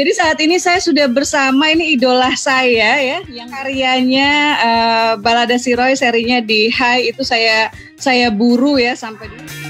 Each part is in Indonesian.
Jadi saat ini saya sudah bersama ini idola saya ya, yang karyanya Balada Si Roy serinya di Hai itu saya buru ya sampai dulu.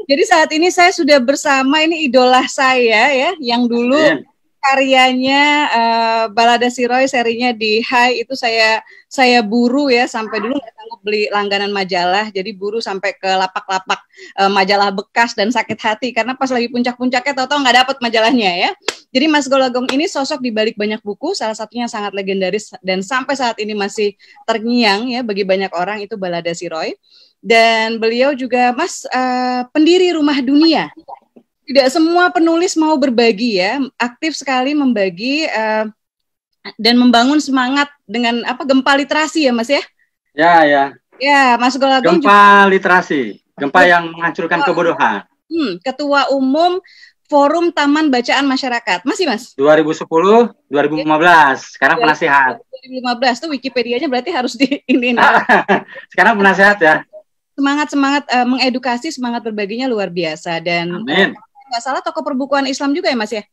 Jadi saat ini saya sudah bersama ini idola saya ya, yang dulu karyanya Balada Si Roy serinya di Hai itu saya buru ya sampai dulu nggak sanggup beli langganan majalah, jadi buru sampai ke lapak-lapak majalah bekas dan sakit hati karena pas lagi puncak-puncaknya tahu-tahu nggak dapat majalahnya ya. Jadi Mas Golagong ini sosok di balik banyak buku, salah satunya yang sangat legendaris dan sampai saat ini masih terngiang ya bagi banyak orang itu Balada Si Roy. Dan beliau juga Mas pendiri Rumah Dunia. Tidak semua penulis mau berbagi ya, aktif sekali membagi dan membangun semangat dengan gempa literasi ya Mas ya? Ya, ya. Ya, Mas Golagong gempa literasi, gempa yang menghancurkan kebodohan. Ketua Umum Forum Taman Bacaan Masyarakat. Masih Mas? 2010, 2015. Sekarang penasihat. 2015 tuh Wikipedianya berarti harus di ini. Sekarang penasihat ya. Semangat mengedukasi, semangat berbaginya luar biasa dan nggak salah toko perbukuan Islam juga ya Mas ya?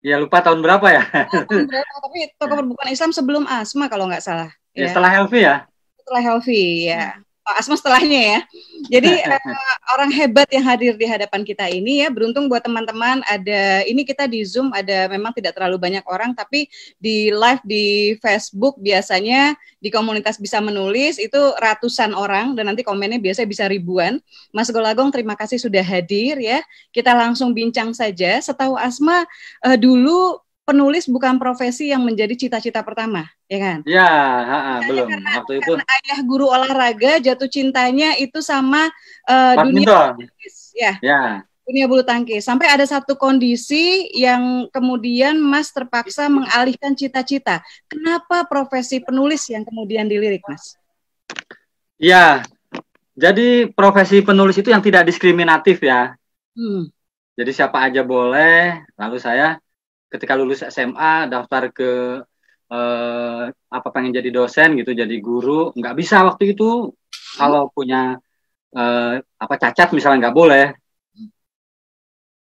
Ya lupa tahun berapa ya? Tahun berapa, tapi toko perbukuan Islam sebelum Asma kalau nggak salah. Ya, setelah Helvi ya? Setelah Helvi ya. Asma setelahnya ya. Jadi orang hebat yang hadir di hadapan kita ini ya, beruntung buat teman-teman ada ini kita di Zoom ada memang tidak terlalu banyak orang tapi di live di Facebook biasanya di komunitas bisa menulis itu ratusan orang dan nanti komennya biasanya bisa ribuan. Mas Golagong terima kasih sudah hadir ya. Kita langsung bincang saja. Setahu Asma dulu penulis bukan profesi yang menjadi cita-cita pertama, ya kan? Ya, belum. Waktu itu karena ayah guru olahraga jatuh cintanya itu sama dunia bulu tangkis, ya. Dunia bulu tangkis. Sampai ada satu kondisi yang kemudian Mas terpaksa mengalihkan cita-cita. Kenapa profesi penulis yang kemudian dilirik, Mas? Ya, jadi profesi penulis itu yang tidak diskriminatif ya. Jadi siapa aja boleh. Lalu saya ketika lulus SMA daftar ke pengen jadi dosen gitu, jadi guru, nggak bisa waktu itu. Kalau punya cacat misalnya nggak boleh.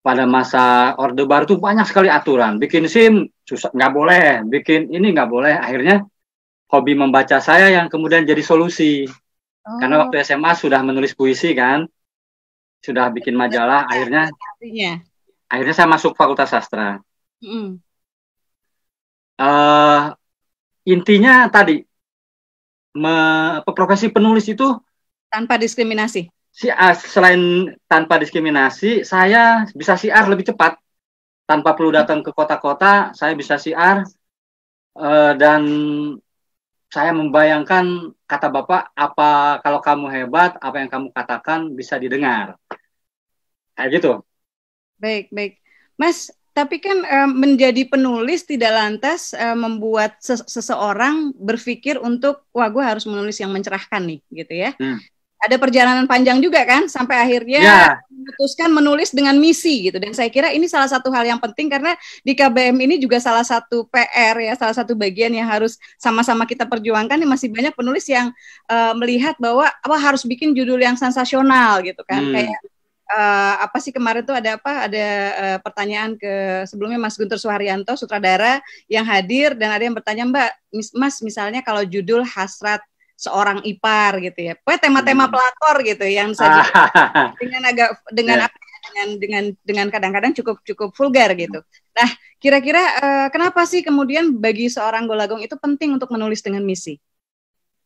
Pada masa Orde Baru tuh banyak sekali aturan, bikin SIM susah nggak boleh, bikin ini nggak boleh. Akhirnya hobi membaca saya yang kemudian jadi solusi. Karena waktu SMA sudah menulis puisi kan, sudah bikin majalah, akhirnya saya masuk Fakultas Sastra. Intinya tadi profesi penulis itu tanpa diskriminasi. Selain tanpa diskriminasi, saya bisa siar lebih cepat tanpa perlu datang ke kota-kota. Saya bisa siar dan saya membayangkan kata Bapak, apa kalau kamu hebat, apa yang kamu katakan bisa didengar. Kayak gitu. Baik. Mas, tapi kan menjadi penulis tidak lantas membuat seseorang berpikir untuk, wah gue harus menulis yang mencerahkan nih, gitu ya. Ada perjalanan panjang juga kan, sampai akhirnya memutuskan menulis dengan misi gitu. Dan saya kira ini salah satu hal yang penting karena di KBM ini juga salah satu PR ya, salah satu bagian yang harus sama-sama kita perjuangkan. Masih banyak penulis yang melihat bahwa harus bikin judul yang sensasional gitu kan, kayak kemarin tuh ada pertanyaan ke sebelumnya Mas Guntur Suharyanto sutradara yang hadir dan ada yang bertanya, Mbak, Mas misalnya kalau judul Hasrat Seorang Ipar gitu ya, tema-tema pelakor gitu yang saja dengan kadang-kadang cukup vulgar gitu. Nah, kira-kira kenapa sih kemudian bagi seorang Golagong itu penting untuk menulis dengan misi?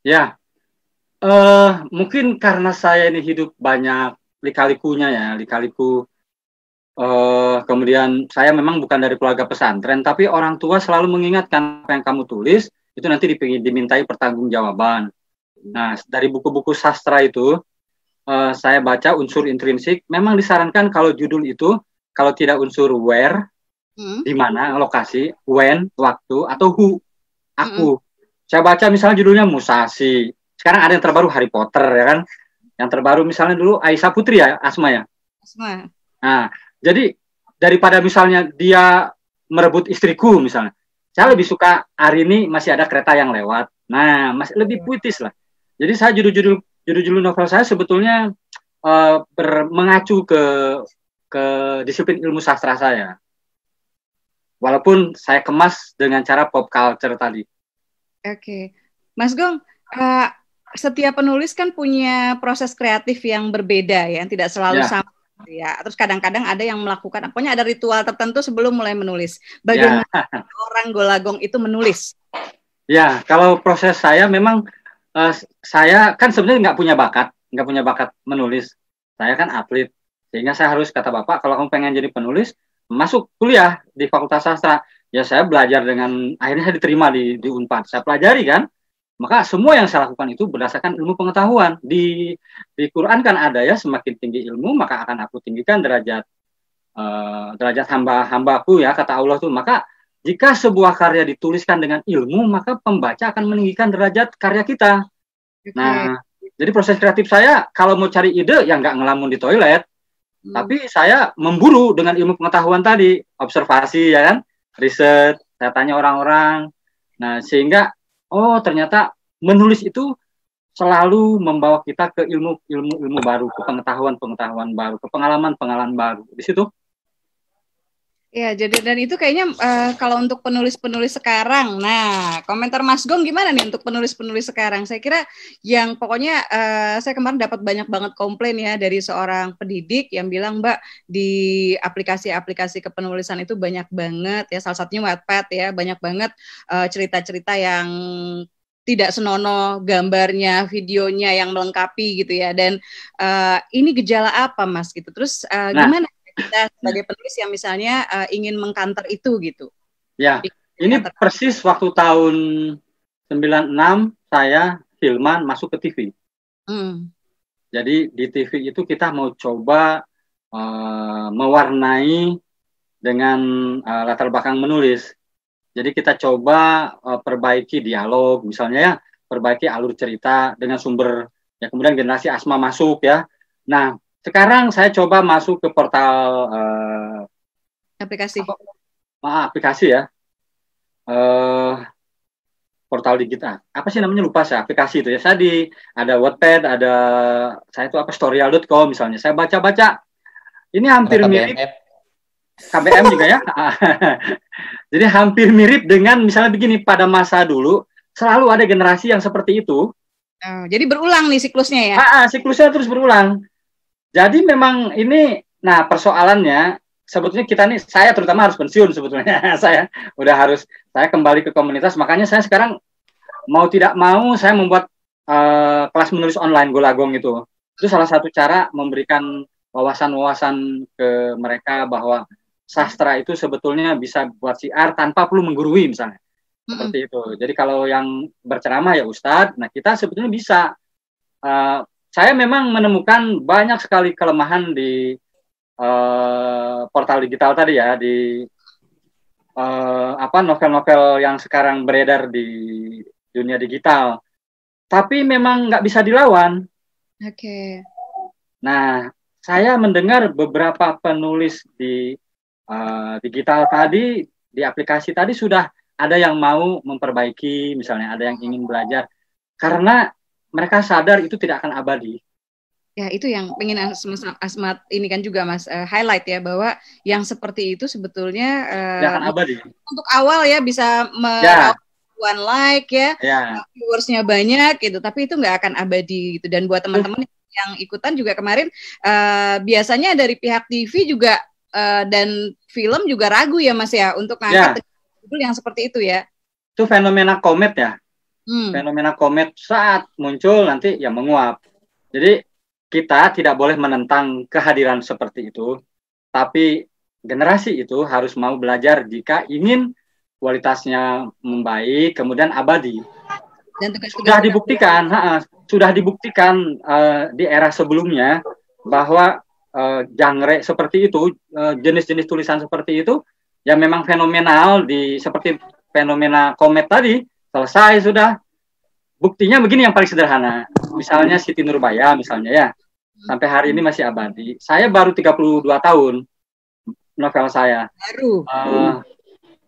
Ya, Mungkin karena saya ini hidup banyak lika-likunya ya, lika-liku. Kemudian saya memang bukan dari keluarga pesantren, tapi orang tua selalu mengingatkan apa yang kamu tulis itu nanti dimintai pertanggungjawaban. Nah, dari buku-buku sastra itu saya baca unsur intrinsik, memang disarankan kalau judul itu kalau tidak unsur where, di mana lokasi, when waktu, atau who, aku. Saya baca misalnya judulnya Musashi. Sekarang ada yang terbaru Harry Potter ya kan. Yang terbaru misalnya dulu Aisyah Putri ya, Asma ya. Asma. Nah, jadi daripada misalnya dia merebut istriku misalnya, saya lebih suka hari ini masih ada kereta yang lewat. Nah, masih lebih puitis lah. Jadi saya judul-judul novel saya sebetulnya mengacu ke disiplin ilmu sastra saya. Walaupun saya kemas dengan cara pop culture tadi. Oke. Mas Gong, setiap penulis kan punya proses kreatif yang berbeda ya, yang tidak selalu sama ya. Terus kadang-kadang ada yang melakukan, pokoknya ada ritual tertentu sebelum mulai menulis. Bagaimana orang Golagong itu menulis? Ya, kalau proses saya memang saya kan sebenarnya nggak punya bakat menulis. Saya kan atlet, sehingga saya harus kata bapak, kalau kamu pengen jadi penulis, masuk kuliah di Fakultas Sastra. Ya saya belajar dengan, akhirnya saya diterima di Unpad. Saya pelajari kan, maka semua yang saya lakukan itu berdasarkan ilmu pengetahuan. Di Quran kan ada ya, semakin tinggi ilmu maka akan aku tinggikan derajat hamba-hambaku ya, kata Allah tuh. Maka jika sebuah karya dituliskan dengan ilmu, maka pembaca akan meninggikan derajat karya kita. Nah, jadi proses kreatif saya kalau mau cari ide ya nggak ngelamun di toilet, tapi saya memburu dengan ilmu pengetahuan tadi, observasi ya kan, riset, saya tanya orang-orang. Nah, sehingga ternyata menulis itu selalu membawa kita ke ilmu baru, ke pengetahuan baru, ke pengalaman baru. Di situ. Ya, jadi dan itu kayaknya kalau untuk penulis-penulis sekarang, nah komentar Mas Gong gimana nih untuk penulis-penulis sekarang? Saya kira yang pokoknya saya kemarin dapat banyak banget komplain ya dari seorang pendidik yang bilang, Mbak, di aplikasi-aplikasi kepenulisan itu banyak banget ya, salah satunya Wattpad ya, banyak banget cerita-cerita yang tidak senonoh, gambarnya, videonya yang melengkapi gitu ya. Dan ini gejala apa, Mas gitu? Terus gimana kita sebagai penulis yang misalnya ingin mengkanter itu gitu? Ya, ini persis waktu tahun 96 saya Hilman masuk ke TV. Jadi di TV itu kita mau coba mewarnai dengan latar belakang menulis. Jadi kita coba perbaiki dialog, misalnya ya, perbaiki alur cerita dengan sumber, ya kemudian generasi Asma masuk ya. Nah, sekarang saya coba masuk ke portal aplikasi ya, portal digital. Apa sih namanya, lupa saya, aplikasi itu ya. Saya ada Wattpad, ada saya itu storyal.com misalnya. Saya baca-baca. Ini hampir mirip KBM juga ya. Jadi hampir mirip dengan misalnya begini, pada masa dulu selalu ada generasi yang seperti itu. Jadi berulang nih siklusnya ya. Siklusnya terus berulang. Jadi memang ini, nah persoalannya sebetulnya kita nih, saya terutama harus pensiun sebetulnya. saya kembali ke komunitas, makanya saya sekarang mau tidak mau saya membuat kelas menulis online Golagong itu. Itu salah satu cara memberikan wawasan-wawasan ke mereka bahwa sastra itu sebetulnya bisa buat siar tanpa perlu menggurui misalnya. Seperti itu. Jadi kalau yang berceramah ya Ustadz, nah kita sebetulnya bisa. Saya memang menemukan banyak sekali kelemahan di portal digital tadi ya, di novel-novel yang sekarang beredar di dunia digital. Tapi memang nggak bisa dilawan. Oke. Nah, saya mendengar beberapa penulis di digital tadi, di aplikasi tadi sudah ada yang mau memperbaiki, misalnya ada yang ingin belajar, karena mereka sadar itu tidak akan abadi. Ya, itu yang pengen Asmat ini kan juga Mas highlight ya, bahwa yang seperti itu sebetulnya tidak akan abadi. Untuk awal ya bisa meraup one like ya, viewersnya banyak gitu, tapi itu nggak akan abadi gitu. Dan buat teman-teman yang ikutan juga kemarin, biasanya dari pihak TV juga dan film juga ragu ya Mas ya untuk ngangkat judul yang seperti itu ya. Itu fenomena komet ya. Fenomena komet saat muncul nanti ya menguap. Jadi kita tidak boleh menentang kehadiran seperti itu, tapi generasi itu harus mau belajar jika ingin kualitasnya membaik, kemudian abadi. Dan sudah dibuktikan, sudah dibuktikan di era sebelumnya bahwa genre seperti itu, jenis-jenis tulisan seperti itu, ya memang fenomenal seperti fenomena komet tadi, selesai sudah. Buktinya begini yang paling sederhana, misalnya Siti Nurbaya misalnya ya, sampai hari ini masih abadi. Saya baru 32 tahun novel saya. Baru.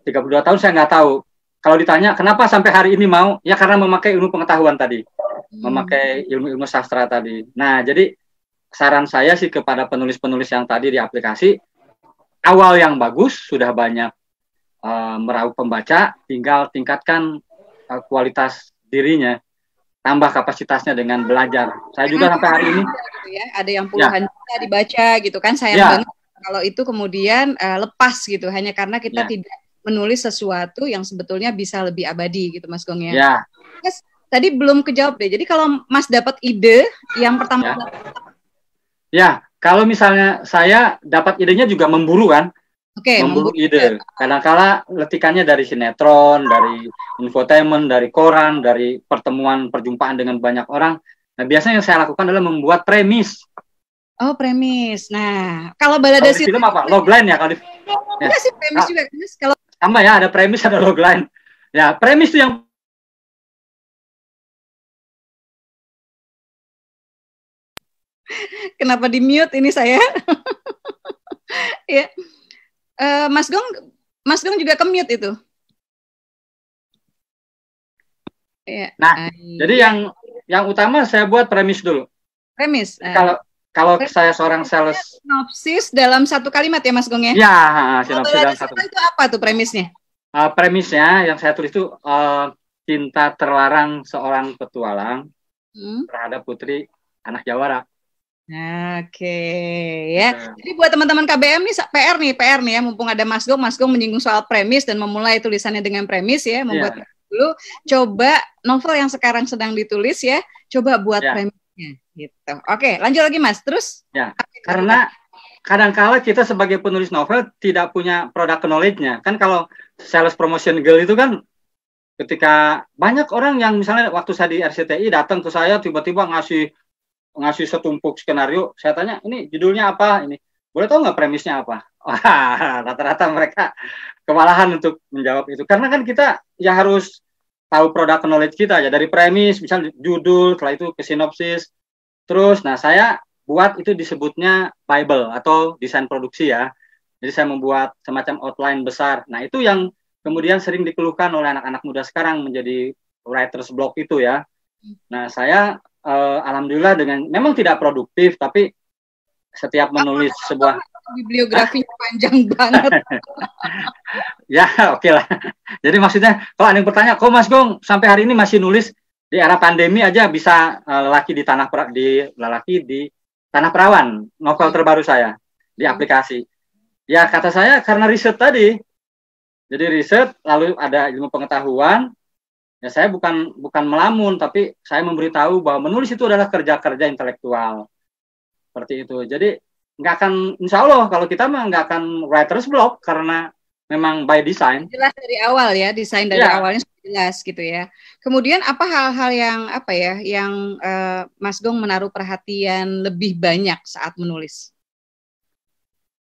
32 tahun saya nggak tahu. Kalau ditanya kenapa sampai hari ini mau, ya karena memakai ilmu pengetahuan tadi, memakai ilmu-ilmu sastra tadi. Nah, jadi saran saya sih kepada penulis-penulis yang tadi di aplikasi, awal yang bagus, sudah banyak meraup pembaca, tinggal tingkatkan kualitas dirinya, tambah kapasitasnya dengan belajar. Saya juga sampai hari ini ya, ada yang puluhan juta dibaca gitu kan, sayang banget kalau itu kemudian lepas gitu hanya karena kita tidak menulis sesuatu yang sebetulnya bisa lebih abadi gitu Mas Gong ya. Mas, tadi belum kejawab deh. Jadi kalau Mas dapat ide yang pertama kalau misalnya saya dapat idenya juga memburu kan. Memburu ide. Kadang-kala letikannya dari sinetron, dari infotainment, dari koran, dari pertemuan perjumpaan dengan banyak orang. Nah, biasanya yang saya lakukan adalah membuat premis. Oh, premis. Nah, kalau Balada Sirop film apa? Logline ya kalau enggak sih premis juga. Kalau sama ya, ada premis, ada logline. Ya, premis itu yang kenapa di mute ini saya? Ya. Mas Gong juga ke-mute itu. Ya. Nah, jadi yang utama saya buat premis dulu. Premis. Kalau saya seorang sales, sinopsis dalam satu kalimat ya Mas Gong ya? Ya, sinopsis dalam satu kalimat. Itu apa tuh premisnya? Premisnya yang saya tulis itu cinta terlarang seorang petualang terhadap putri anak jawara. Oke, ya. Jadi buat teman-teman KBM nih PR nih ya, mumpung ada Mas Gong menyinggung soal premis dan memulai tulisannya dengan premis ya, membuat dulu coba novel yang sekarang sedang ditulis ya, coba buat premisnya gitu. Oke, lanjut lagi Mas. Terus? Ya. Karena kadang-kala kita sebagai penulis novel tidak punya product knowledge-nya. Kan kalau sales promotion girl itu kan ketika banyak orang yang misalnya waktu saya di RCTI datang ke saya tiba-tiba ngasih setumpuk skenario, saya tanya ini judulnya apa, ini boleh tahu nggak premisnya apa? Wah, rata-rata mereka kewalahan untuk menjawab itu karena kan kita ya harus tahu product knowledge kita ya, dari premis misalnya judul, setelah itu ke sinopsis, terus nah saya buat itu disebutnya Bible atau desain produksi ya, jadi saya membuat semacam outline besar. Nah itu yang kemudian sering dikeluhkan oleh anak-anak muda sekarang menjadi writer's block itu ya. Nah saya alhamdulillah dengan memang tidak produktif, tapi setiap menulis sebuah bibliografinya panjang banget. Ya oke lah. Jadi maksudnya kalau ada yang bertanya, kok Mas Gong sampai hari ini masih nulis di era pandemi aja bisa lelaki di tanah perawan, novel terbaru saya di aplikasi. Ya kata saya karena riset tadi. Jadi riset lalu ada ilmu pengetahuan. Ya saya bukan melamun, tapi saya memberitahu bahwa menulis itu adalah kerja-kerja intelektual. Seperti itu. Jadi nggak akan, insya Allah kalau kita mah nggak akan writer's block karena memang by design. Jelas dari awal ya, desain dari awalnya sudah jelas gitu ya. Kemudian apa hal-hal yang Mas Gong menaruh perhatian lebih banyak saat menulis?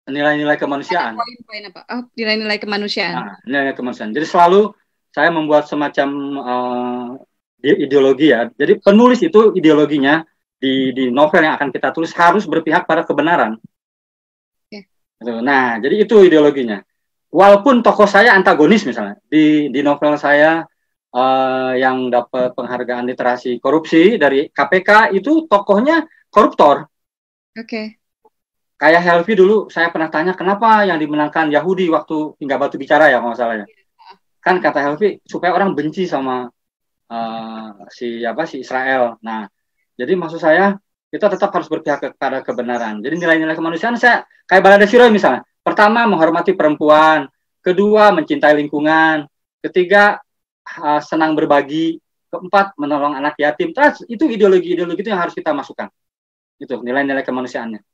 Nilai-nilai kemanusiaan. Poin-poin apa? Oh, nilai-nilai kemanusiaan. Nah, nilai kemanusiaan. Jadi selalu saya membuat semacam ideologi ya. Jadi penulis itu ideologinya di novel yang akan kita tulis harus berpihak pada kebenaran. Nah, jadi itu ideologinya. Walaupun tokoh saya antagonis misalnya di novel saya yang dapat penghargaan literasi korupsi dari KPK itu tokohnya koruptor. Kayak Helvi dulu saya pernah tanya kenapa yang dimenangkan Yahudi waktu Hingga Batu Bicara ya kalau nggak salah ya. Kan kata Helvi supaya orang benci sama si Israel. Nah, jadi maksud saya kita tetap harus berpihak kepada kebenaran. Jadi nilai-nilai kemanusiaan saya kayak Balada Sirop misalnya. Pertama menghormati perempuan, kedua mencintai lingkungan, ketiga senang berbagi, keempat menolong anak yatim. Terus itu ideologi-ideologi itu yang harus kita masukkan. Itu nilai-nilai kemanusiaannya.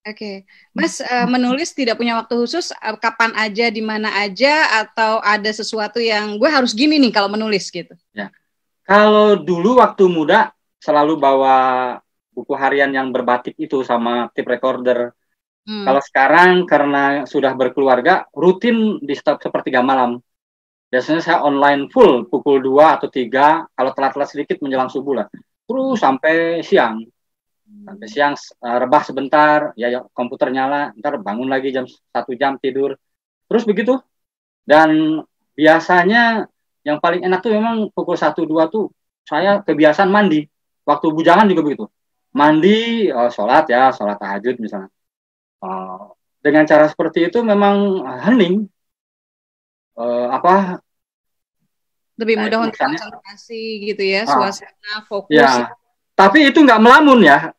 Oke, Mas, menulis tidak punya waktu khusus, kapan aja, di mana aja, atau ada sesuatu yang gue harus gini nih kalau menulis gitu? Ya, kalau dulu waktu muda selalu bawa buku harian yang berbatik itu sama tape recorder. Kalau sekarang karena sudah berkeluarga, rutin di sepertiga malam. Biasanya saya online full pukul 2 atau 3, kalau telat-telat sedikit menjelang subuh lah. Terus sampai siang. Sampai siang rebah sebentar, ya komputer nyala, ntar bangun lagi jam 1 jam tidur. Terus begitu. Dan biasanya yang paling enak tuh memang pukul 1-2 tuh saya kebiasaan mandi. Waktu bujangan juga begitu. Mandi, sholat tahajud misalnya. Dengan cara seperti itu memang hening. Lebih mudah untuk konsentrasi gitu ya, suasana, fokus. Ya. Tapi itu nggak melamun ya.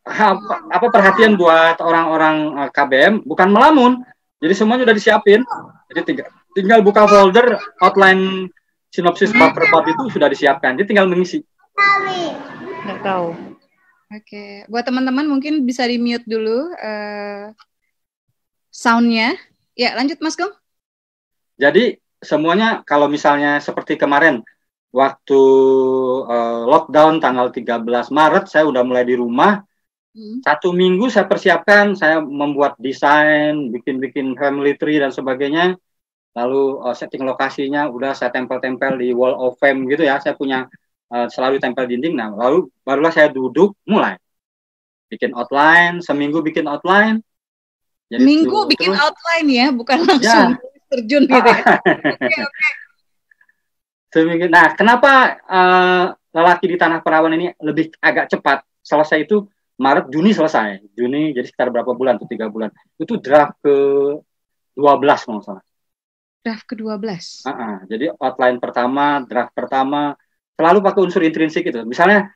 Perhatian buat orang-orang KBM bukan melamun. Jadi semuanya udah disiapin. Jadi tinggal buka folder outline sinopsis bab per bab itu sudah disiapkan. Jadi tinggal mengisi. Nggak tahu. Oke, buat teman-teman mungkin bisa di-mute dulu soundnya. Ya, lanjut Mas Gong. Jadi semuanya kalau misalnya seperti kemarin waktu lockdown tanggal 13 Maret saya udah mulai di rumah. 1 minggu saya persiapkan, saya membuat desain, bikin family tree dan sebagainya. Lalu setting lokasinya udah saya tempel-tempel di wall of fame gitu ya. Saya punya selalu tempel dinding. Nah, lalu barulah saya duduk mulai bikin outline, seminggu bikin outline. Jadi minggu bikin outline ya, bukan langsung terjun gitu ya. Oke. Nah, kenapa lelaki di Tanah Perawan ini lebih agak cepat? Selesai itu Maret, Juni selesai. Juni jadi sekitar berapa bulan tuh, 3 bulan. Itu draft ke-12 kalau salah. Draft ke-12. Jadi outline pertama, draft pertama selalu pakai unsur intrinsik itu. Misalnya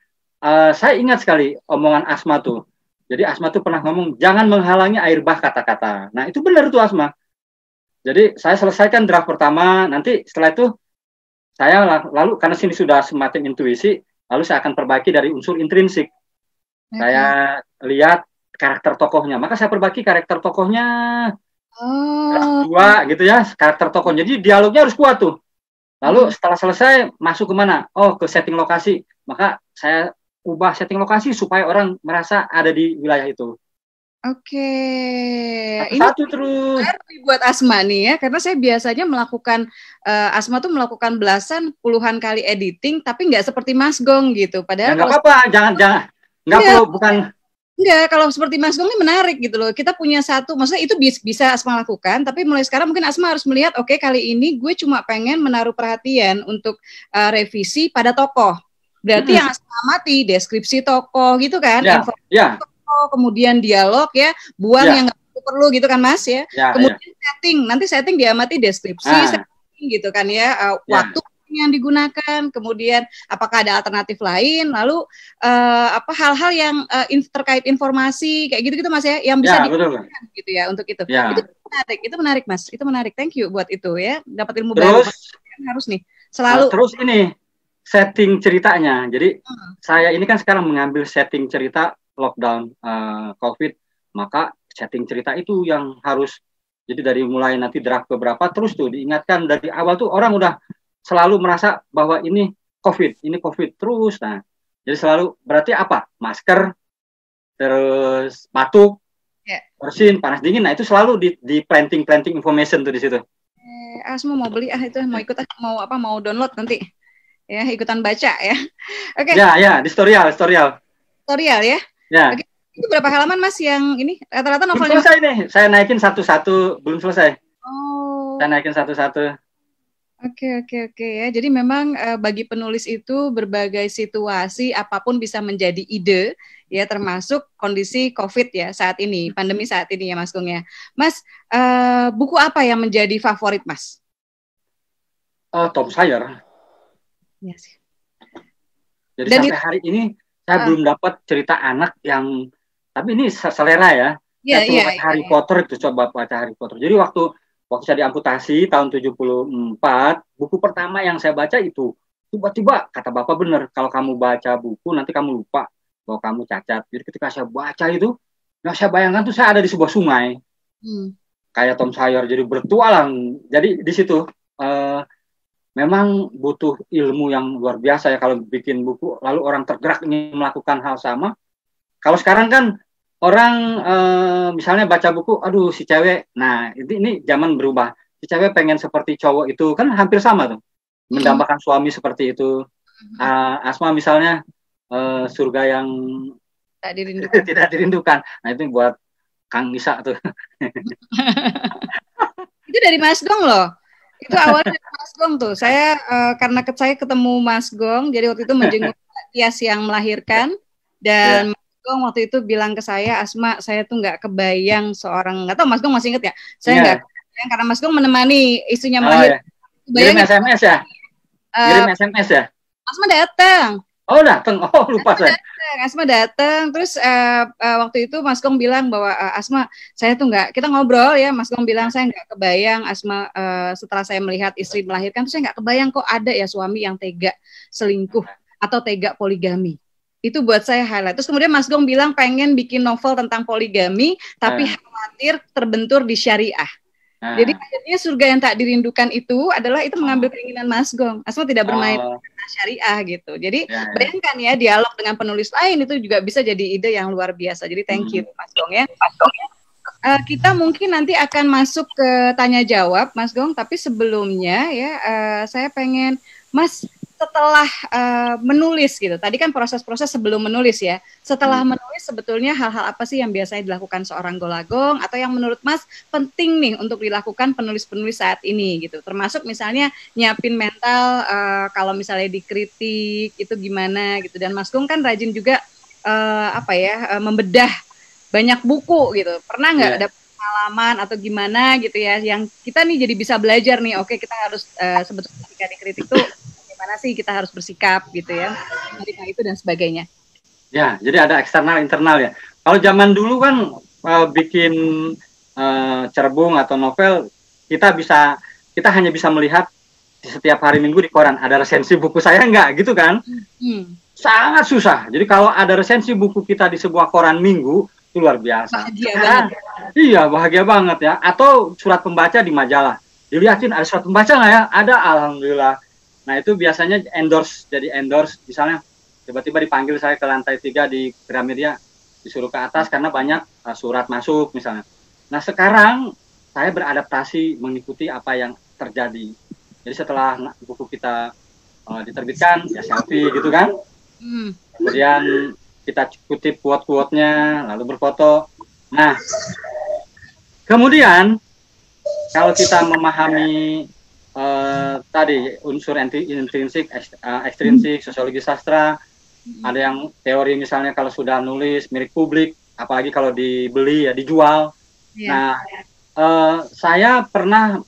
saya ingat sekali omongan Asma tuh. Jadi Asma tuh pernah ngomong jangan menghalangi air bah kata-kata. Nah, itu benar tuh Asma. Jadi saya selesaikan draft pertama, nanti setelah itu saya lalu karena sini sudah semacam intuisi, lalu saya akan perbaiki dari unsur intrinsik. Saya lihat karakter tokohnya, maka saya perbaiki karakter tokohnya. Dua gitu ya, karakter tokoh. Jadi dialognya harus kuat tuh. Lalu setelah selesai masuk ke mana? Oh, ke setting lokasi. Maka saya ubah setting lokasi supaya orang merasa ada di wilayah itu. Oke, ini terus buat Asma nih ya, karena saya biasanya melakukan Asma tuh melakukan belasan puluhan kali editing, tapi nggak seperti Mas Gong gitu. Padahal nggak apa-apa, jangan nggak perlu bukan. Enggak, kalau seperti Mas Gong ini menarik gitu loh. Kita punya satu, maksudnya itu bisa Asma lakukan, tapi mulai sekarang mungkin Asma harus melihat, oke, kali ini gue cuma pengen menaruh perhatian untuk revisi pada tokoh. Berarti yang Asma amati deskripsi tokoh gitu kan, informasi kemudian dialog ya, buang yang nggak perlu gitu kan Mas ya. Kemudian setting diamati deskripsi setting gitu kan ya, waktu yang digunakan, kemudian apakah ada alternatif lain, lalu hal-hal yang terkait informasi kayak gitu-gitu Mas ya, yang bisa digunakan gitu ya untuk itu. Itu menarik Mas, itu menarik. Thank you buat itu ya, dapat ilmu baru. Harus nih selalu. Terus ini setting ceritanya. Jadi saya ini kan sekarang mengambil setting cerita lockdown COVID, maka setting cerita itu yang harus, jadi dari mulai nanti draft beberapa terus tuh diingatkan dari awal tuh orang udah selalu merasa bahwa ini COVID terus. Nah, jadi selalu berarti apa? Masker, terus batuk, bersin, panas dingin. Nah, itu selalu di planting information tuh di situ. Asma mau beli itu mau ikut mau download nanti. Ya, ikutan baca ya. Oke. Ya, di tutorial ya. Ya. Oke. Itu berapa halaman Mas yang ini? Rata-rata novelnya? Belum selesai nih. Saya naikin satu-satu, belum selesai. Oh. Saya naikin satu-satu. Oke ya. Jadi memang bagi penulis itu berbagai situasi apapun bisa menjadi ide ya, termasuk kondisi COVID ya saat ini, pandemi saat ini ya Mas Gong ya. Mas, buku apa yang menjadi favorit Mas? Tom Sawyer. Yes. Jadi sampai hari ini saya belum dapat cerita anak yang, tapi ini selera ya. Saya baca Harry Potter itu, coba baca Harry Potter. Jadi waktu saya diamputasi tahun 74, buku pertama yang saya baca itu tiba-tiba kata Bapak benar, kalau kamu baca buku nanti kamu lupa bahwa kamu cacat. Jadi ketika saya baca itu, yang saya bayangkan tuh saya ada di sebuah sungai, kayak Tom Sawyer, jadi bertualang. Jadi di situ memang butuh ilmu yang luar biasa ya kalau bikin buku, lalu orang tergerak ingin melakukan hal sama. Kalau sekarang kan orang misalnya baca buku, aduh si cewek, nah ini zaman berubah. Si cewek pengen seperti cowok itu, kan hampir sama tuh. Mendambakan suami seperti itu. Asma misalnya surga yang tidak dirindukan. Nah itu buat Kang Nisa tuh. Itu dari Mas Gong loh. Itu awalnya dari Mas Gong tuh. Saya karena saya ketemu Mas Gong, jadi waktu itu menjenguk Tias yang melahirkan, dan Mas Gong waktu itu bilang ke saya, Asma, saya tuh nggak kebayang seorang, nggak tahu Mas Gong masih inget ya? Saya nggak kebayang karena Mas Gong menemani istrinya melahirkan. Kirim SMS ya? Kirim SMS ya? Asma datang. Oh datang, oh lupa saya. Asma datang, terus waktu itu Mas Gong bilang bahwa Asma, saya tuh nggak, kita ngobrol ya, Mas Gong bilang saya nggak kebayang Asma setelah saya melihat istri melahirkan, tuh saya nggak kebayang kok ada ya suami yang tega selingkuh atau tega poligami. Itu buat saya highlight. Terus kemudian Mas Gong bilang pengen bikin novel tentang poligami, tapi khawatir terbentur di syariah. Jadi akhirnya surga yang tak dirindukan itu adalah itu mengambil keinginan Mas Gong. Asma tidak bermain syariah gitu. Jadi bayangkan ya, dialog dengan penulis lain itu juga bisa jadi ide yang luar biasa. Jadi thank you Mas Gong ya. Kita mungkin nanti akan masuk ke tanya jawab Mas Gong, tapi sebelumnya ya saya pengen Mas setelah menulis gitu. Tadi kan proses-proses sebelum menulis ya. Setelah menulis sebetulnya hal-hal apa sih yang biasanya dilakukan seorang golagong atau yang menurut Mas penting nih untuk dilakukan penulis-penulis saat ini gitu. Termasuk misalnya nyiapin mental kalau misalnya dikritik itu gimana gitu. Dan Mas Gong kan rajin juga membedah banyak buku gitu. Pernah nggak ada pengalaman atau gimana gitu ya yang kita nih jadi bisa belajar nih. Oke, kita harus sebetulnya ketika dikritik tuh gimana sih kita harus bersikap gitu ya, ketika itu dan sebagainya. Ya, jadi ada eksternal internal ya. Kalau zaman dulu kan bikin cerbung atau novel, kita hanya bisa melihat di setiap hari Minggu di koran ada resensi buku saya enggak gitu kan? Sangat susah. Jadi kalau ada resensi buku kita di sebuah koran Minggu itu luar biasa. Bahagia banget. Iya, bahagia banget ya. Atau surat pembaca di majalah. Dilihatin ada surat pembaca nggak ya? Ada, alhamdulillah. Nah itu biasanya endorse, misalnya tiba-tiba dipanggil saya ke lantai 3 di Gramedia, disuruh ke atas karena banyak surat masuk misalnya. Nah sekarang saya beradaptasi mengikuti apa yang terjadi. Jadi setelah buku kita diterbitkan, ya selfie gitu kan. Kemudian kita kutip quote-quote-nya, lalu berfoto. Nah kemudian kalau kita memahami tadi unsur intrinsik, ekstrinsik, sosiologi sastra, ada yang teori misalnya kalau sudah nulis milik publik, apalagi kalau dibeli ya dijual. Nah, saya pernah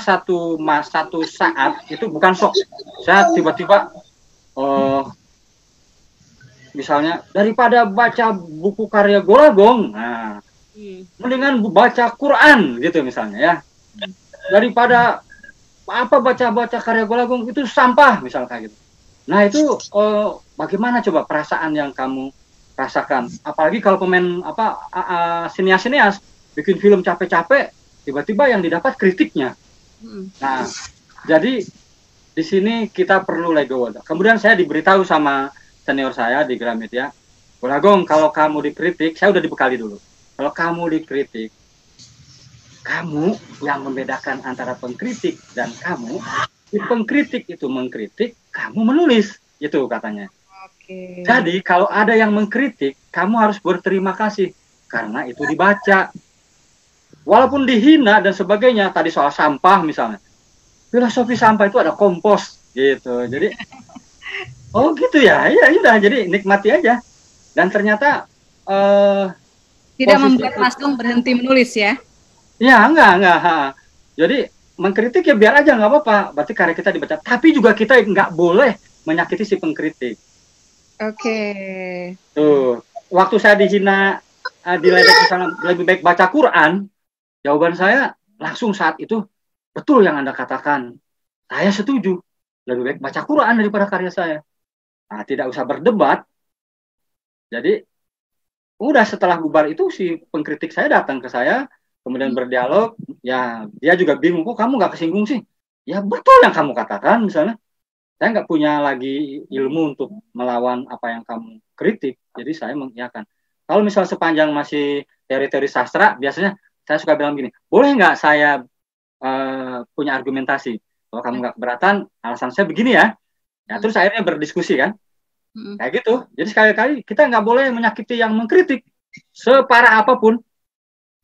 satu saat itu bukan shock, saya tiba-tiba misalnya daripada baca buku karya golagong, nah mendingan baca Quran gitu misalnya ya, daripada baca karya golagong itu sampah misal kayak gitu. Nah itu bagaimana coba perasaan yang kamu rasakan, apalagi kalau pemain sinias bikin film capek-capek, tiba-tiba yang didapat kritiknya. Nah jadi di sini kita perlu legowo. Kemudian saya diberitahu sama senior saya di Gramedia, golagong kalau kamu dikritik, saya udah dibekali dulu, kalau kamu dikritik, kamu yang membedakan antara pengkritik dan kamu. Pengkritik itu mengkritik, kamu menulis, itu katanya. Jadi kalau ada yang mengkritik, kamu harus berterima kasih karena itu dibaca. Walaupun dihina dan sebagainya, tadi soal sampah misalnya, filosofi sampah itu ada kompos gitu. Jadi oh gitu ya, ya udah, jadi nikmati aja. Dan ternyata tidak membuat Mas Gong berhenti menulis ya. Ya, enggak. Jadi mengkritik ya biar aja, nggak apa-apa. Berarti karya kita dibaca. Tapi juga kita nggak boleh menyakiti si pengkritik. Oke. Tuh, waktu saya dihina, diledek misalnya lebih baik baca Quran, jawaban saya langsung saat itu, betul yang Anda katakan. Saya setuju. lebih baik baca Quran daripada karya saya. Nah, tidak usah berdebat. Jadi udah setelah bubar itu si pengkritik saya datang ke saya, kemudian berdialog, ya dia juga bingung, kok kamu nggak kesinggung sih? Ya betul yang kamu katakan, misalnya. Saya nggak punya lagi ilmu untuk melawan apa yang kamu kritik, jadi saya mengiyakan. Kalau misalnya sepanjang masih teori-teori sastra, biasanya saya suka bilang gini, boleh nggak saya punya argumentasi? Kalau kamu nggak keberatan, alasan saya begini ya. Ya terus akhirnya berdiskusi kan, kayak gitu. Jadi sekali-kali kita nggak boleh menyakiti yang mengkritik, separah apapun.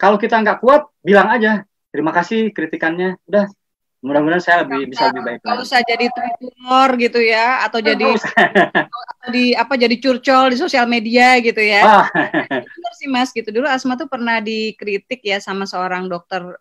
Kalau kita nggak kuat, bilang aja, terima kasih kritikannya, udah. Mudah-mudahan saya bisa lebih baik. Kalau usah jadi tumor gitu ya, atau jadi jadi curcol di sosial media gitu ya. Benar sih Mas gitu. Dulu Asma tuh pernah dikritik ya sama seorang dokter,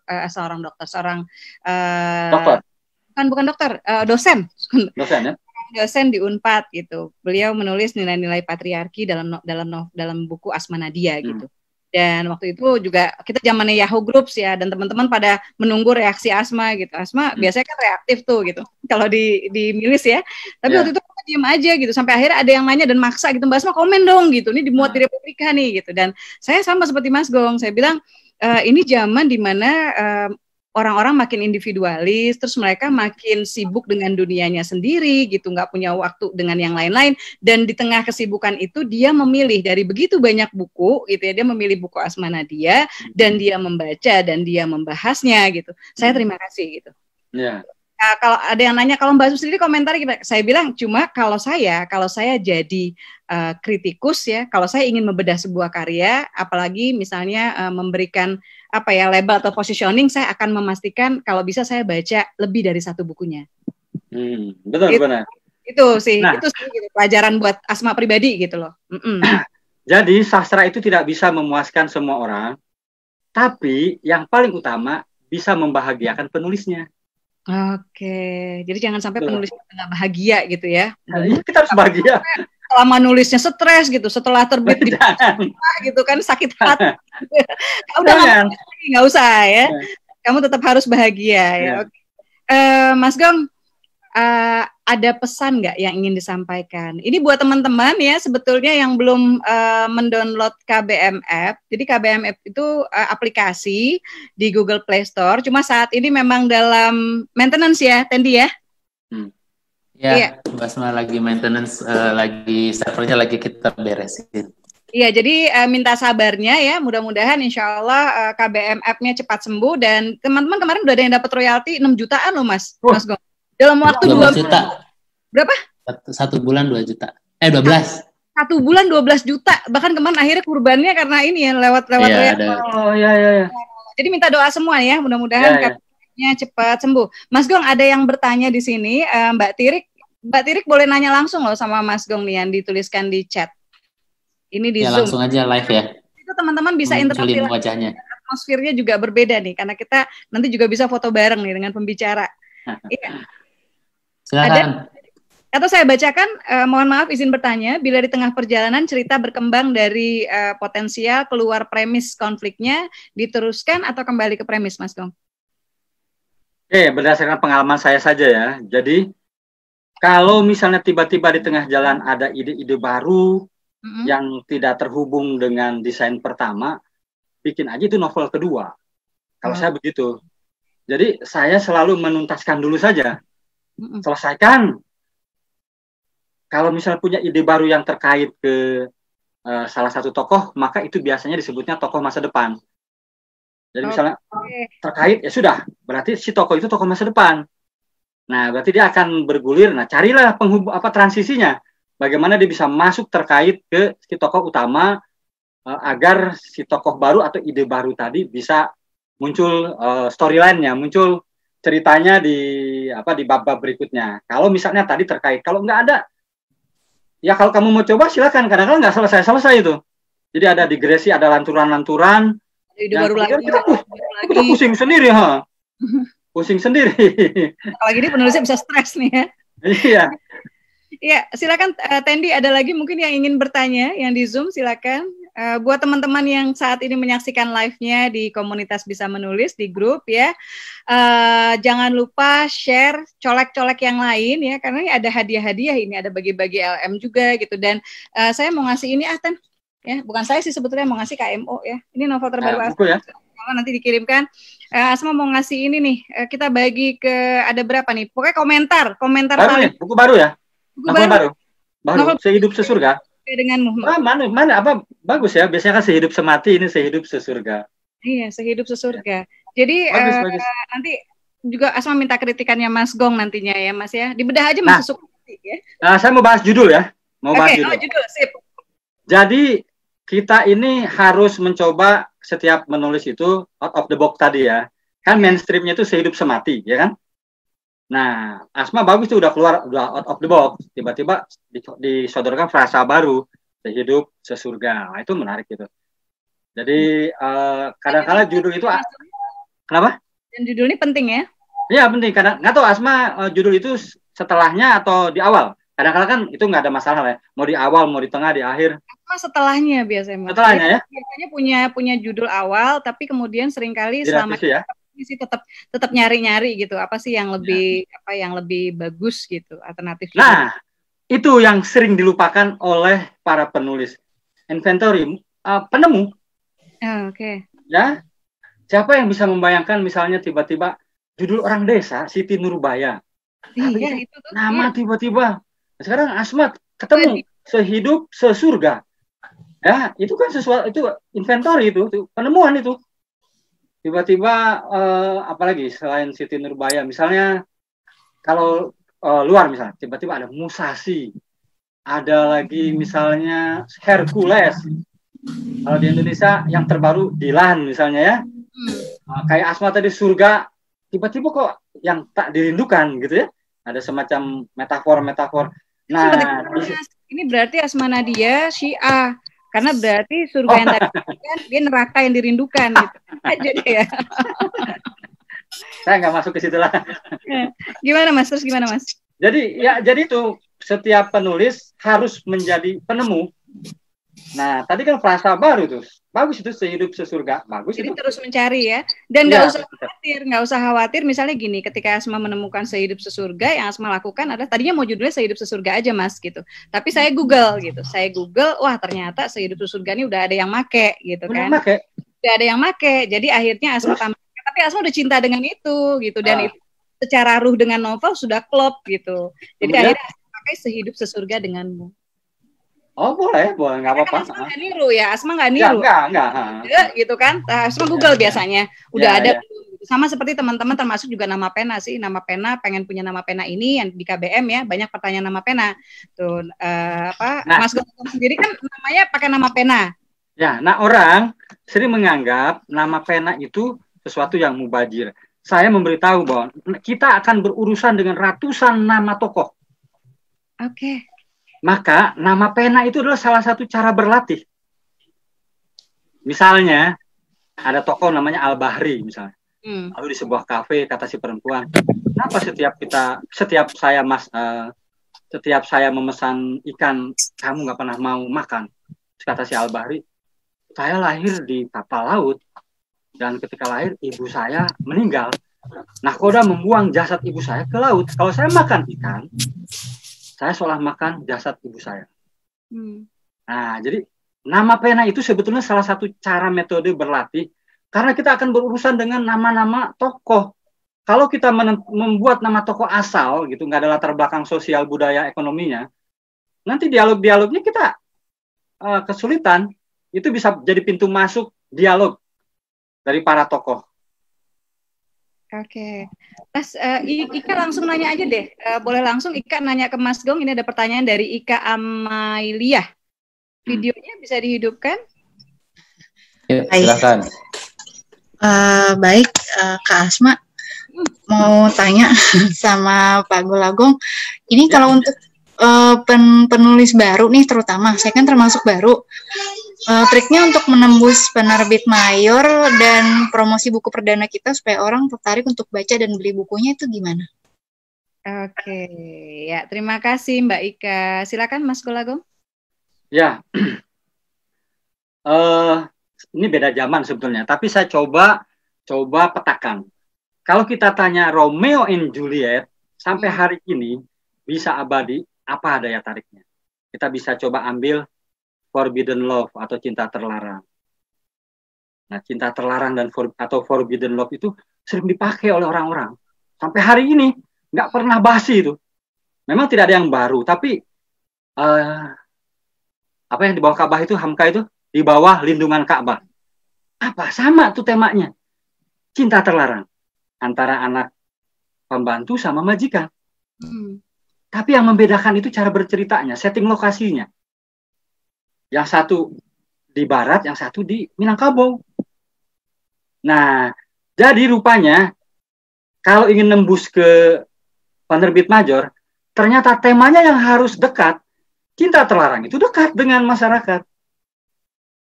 bukan dokter, dosen. Dosen ya. Dosen di Unpad gitu. Beliau menulis nilai-nilai patriarki dalam buku Asma Nadia gitu. Dan waktu itu juga kita zamannya Yahoo Groups ya, dan teman-teman pada menunggu reaksi Asma gitu. Asma biasanya kan reaktif tuh gitu, kalau di milis ya. Tapi waktu itu aku diem aja gitu, sampai akhirnya ada yang nanya dan maksa gitu, Mbak Asma komen dong gitu, ini dimuat di Republika nih gitu. Dan saya sama seperti Mas Gong, saya bilang ini zaman dimana orang-orang makin individualis, terus mereka makin sibuk dengan dunianya sendiri gitu, nggak punya waktu dengan yang lain-lain, dan di tengah kesibukan itu dia memilih dari begitu banyak buku gitu ya, dia memilih buku Asma Nadia dan dia membaca dan dia membahasnya gitu. Saya terima kasih gitu. Yeah. Nah, kalau ada yang nanya, kalau Mbak Su sendiri komentar, saya bilang cuma kalau saya jadi kritikus ya, kalau saya ingin membedah sebuah karya, apalagi misalnya memberikan label atau positioning, saya akan memastikan kalau bisa saya baca lebih dari satu bukunya. Benar. Itu sih gitu, pelajaran buat Asma pribadi gitu loh. Jadi sastra itu tidak bisa memuaskan semua orang, tapi yang paling utama bisa membahagiakan penulisnya. Oke, jadi jangan sampai penulisnya nggak bahagia gitu ya. Kita harus bahagia. Selama nulisnya stres gitu, setelah terbit di gitu kan sakit hati. Udah nggak usah ya. Kamu tetap harus bahagia ya. Oke. Mas Gong, ada pesan nggak yang ingin disampaikan? Ini buat teman-teman ya, sebetulnya yang belum mendownload KBM App. Jadi KBM App itu aplikasi di Google Play Store. Cuma saat ini memang dalam maintenance ya, Tendi ya? Ya, Basma lagi maintenance, lagi servernya lagi kita beresin. Iya, jadi minta sabarnya ya. Mudah-mudahan insya Allah KBM App-nya cepat sembuh. Dan teman-teman kemarin udah ada yang dapat royalti 6 jutaan loh Mas Gong. Dalam waktu 12 juta. Berapa? 1 bulan 2 juta. 12. 1 bulan 12 juta. Bahkan kemarin akhirnya kurbannya karena ini ya lewat ya. Jadi minta doa semua ya, mudah-mudahan KBM-nya cepat sembuh. Mas Gong, ada yang bertanya di sini, Mbak Tirik boleh nanya langsung loh sama Mas Gong nih yang dituliskan di chat. Ini di Zoom. Langsung aja live ya. Itu teman-teman bisa interaktif. Wajahnya. Atmosfernya juga berbeda nih, karena kita nanti juga bisa foto bareng nih dengan pembicara. Iya. Silakan. Atau saya bacakan, mohon maaf izin bertanya, bila di tengah perjalanan cerita berkembang dari potensial keluar premis konfliknya, diteruskan atau kembali ke premis, Mas Gong? Berdasarkan pengalaman saya saja ya. Jadi, kalau misalnya tiba-tiba di tengah jalan ada ide-ide baru yang tidak terhubung dengan desain pertama, bikin aja itu novel kedua. Kalau saya begitu. Jadi, saya selalu menuntaskan dulu saja. Selesaikan. Kalau misalnya punya ide baru yang terkait ke salah satu tokoh, maka itu biasanya disebutnya tokoh masa depan. Jadi misalnya terkait, ya sudah, berarti si tokoh itu tokoh masa depan. Nah, berarti dia akan bergulir. Nah, carilah transisinya. Bagaimana dia bisa masuk terkait ke si tokoh utama agar si tokoh baru atau ide baru tadi bisa muncul storyline-nya, muncul ceritanya di bab-bab berikutnya. Kalau misalnya tadi terkait, kalau nggak ada, ya kalau kamu mau coba silakan. Kadang-kadang nggak selesai itu. Jadi ada digresi, ada lanturan-lanturan. Baru lagi. Kita pusing sendiri, pusing sendiri. Kalau gini penulisnya bisa stres nih ya. Iya. Iya, silakan Tendi, ada lagi mungkin yang ingin bertanya yang di Zoom, silakan. Buat teman-teman yang saat ini menyaksikan live-nya di komunitas Bisa Menulis di grup ya, jangan lupa share, colek-colek yang lain ya, karena ini ada hadiah-hadiah, ini ada bagi-bagi LM juga gitu. Dan saya mau ngasih ini Tan, ya bukan saya sih sebetulnya, mau ngasih KMO ya. Ini novel terbaru buku ya. Kalau nanti dikirimkan, Asma mau ngasih ini nih, kita bagi ke ada berapa nih? Pokoknya komentar baru nih, buku baru ya. Novel baru. Sehidup Sesurga. Denganmu. Mana apa bagus ya, biasanya kan Sehidup Semati, ini Sehidup Sesurga. Iya, Sehidup Sesurga. Jadi bagus. Nanti juga Asma minta kritikannya Mas Gong nantinya ya Mas ya. Dibedah aja Mas Sesurga ya. Saya mau bahas judul ya. Judul sip. Jadi kita ini harus mencoba setiap menulis itu out of the box tadi ya. Kan mainstreamnya itu Sehidup Semati ya kan. Nah, Asma bagus tuh udah out of the box, tiba-tiba disodorkan frasa baru, Sehidup Sesurga. Nah, itu menarik gitu. Jadi kadang-kadang judul itu kenapa? Dan judul ini penting ya? Iya penting. Kadang nggak tahu Asma judul itu setelahnya atau di awal. Kadang-kadang kan itu nggak ada masalah ya. Mau di awal, mau di tengah, di akhir. Asma setelahnya biasanya. Setelahnya ya? Biasanya punya judul awal, tapi kemudian seringkali selama ya? sih tetap nyari-nyari gitu, apa sih yang lebih yang lebih bagus gitu, alternatif. Nah, itu yang sering dilupakan oleh para penulis. Inventory, penemu. Oke. Ya, siapa yang bisa membayangkan misalnya tiba-tiba judul orang desa Siti Nurbaya. Iya, itu tuh. Nama tiba-tiba. Sekarang Asma ketemu Sehidup Sesurga. Ya, itu kan sesuatu, itu inventory itu penemuan itu. Tiba-tiba apalagi selain Siti Nurbaya, misalnya kalau luar misalnya, tiba-tiba ada Musashi, ada lagi misalnya Hercules. Kalau di Indonesia yang terbaru Dilan misalnya ya, kayak Asma tadi surga, tiba-tiba kok yang tak dirindukan gitu ya, ada semacam metafor-metafor. Nah, ini berarti Asma Nadia Syiah. Karena berarti surga yang tadi kan dia neraka yang dirindukan gitu. Jadi ya. Saya nggak masuk ke situ lah. Gimana Mas? Terus gimana Mas? Jadi itu setiap penulis harus menjadi penemu. Nah, tadi kan frasa baru tuh. Bagus itu Sehidup Sesurga. Bagus. Jadi itu. Terus mencari ya. Dan nggak usah khawatir. Misalnya gini, ketika Asma menemukan Sehidup Sesurga, yang Asma lakukan adalah tadinya mau judulnya Sehidup Sesurga aja Mas gitu. Tapi saya Google gitu. Wah ternyata Sehidup Sesurga ini udah ada yang make gitu kan. Udah ada yang make. Jadi akhirnya Asma tambahkan. Tapi Asma udah cinta dengan itu gitu. Dan itu secara ruh dengan novel sudah klop gitu. Jadi akhirnya Asma pakai Sehidup Sesurga denganmu. Oh boleh nggak apa-apa. Asma nggak niru ya, Asma nggak niru. Enggak. Gitu kan, Asma Google biasanya udah ada. Sama seperti teman-teman termasuk juga nama pena sih, nama pena, pengen punya nama pena ini yang di KBM ya, banyak pertanyaan nama pena. Tuh Mas Gong sendiri kan namanya pakai nama pena. Ya, nah orang sering menganggap nama pena itu sesuatu yang mubazir. Saya memberitahu bahwa kita akan berurusan dengan ratusan nama tokoh. Oke. Maka nama pena itu adalah salah satu cara berlatih. Misalnya ada tokoh namanya Al-Bahri misalnya. Lalu di sebuah kafe kata si perempuan, kenapa setiap saya memesan ikan kamu nggak pernah mau makan? Kata si Al-Bahri, saya lahir di kapal laut dan ketika lahir ibu saya meninggal. Nahkoda membuang jasad ibu saya ke laut. Kalau saya makan ikan, saya seolah makan jasad ibu saya. Nah, jadi nama pena itu sebetulnya salah satu cara metode berlatih karena kita akan berurusan dengan nama-nama tokoh. Kalau kita membuat nama tokoh asal gitu, nggak ada latar belakang sosial, budaya, ekonominya, nanti dialog-dialognya kita kesulitan. Itu bisa jadi pintu masuk dialog dari para tokoh. Oke, Mas Ika langsung nanya aja deh. Boleh langsung Ika nanya ke Mas Gong. Ini ada pertanyaan dari Ika Amailia. Videonya bisa dihidupkan? Ya, silakan. Baik, Kak Asma mau tanya sama Pak Golagong. Ini kalau untuk penulis baru nih, terutama saya kan termasuk baru. Triknya untuk menembus penerbit mayor dan promosi buku perdana kita supaya orang tertarik untuk baca dan beli bukunya itu gimana? Oke, ya terima kasih Mbak Ika. Silakan Mas Golagong. Ya, ini beda zaman sebetulnya, tapi saya coba petakan. Kalau kita tanya Romeo and Juliet sampai hari ini bisa abadi, apa daya tariknya? Kita bisa coba ambil Forbidden Love atau cinta terlarang. Nah, cinta terlarang dan atau Forbidden Love itu sering dipakai oleh orang-orang sampai hari ini, nggak pernah basi itu. Memang tidak ada yang baru, tapi apa yang di bawah Ka'bah itu, Hamka itu di bawah lindungan Ka'bah. Apa? Sama tuh temanya. Cinta terlarang antara anak pembantu sama majikan. Tapi yang membedakan itu cara berceritanya, setting lokasinya. Yang satu di barat, yang satu di Minangkabau. Nah, jadi rupanya kalau ingin nembus ke penerbit major, ternyata temanya yang harus dekat. Cinta terlarang itu dekat dengan masyarakat.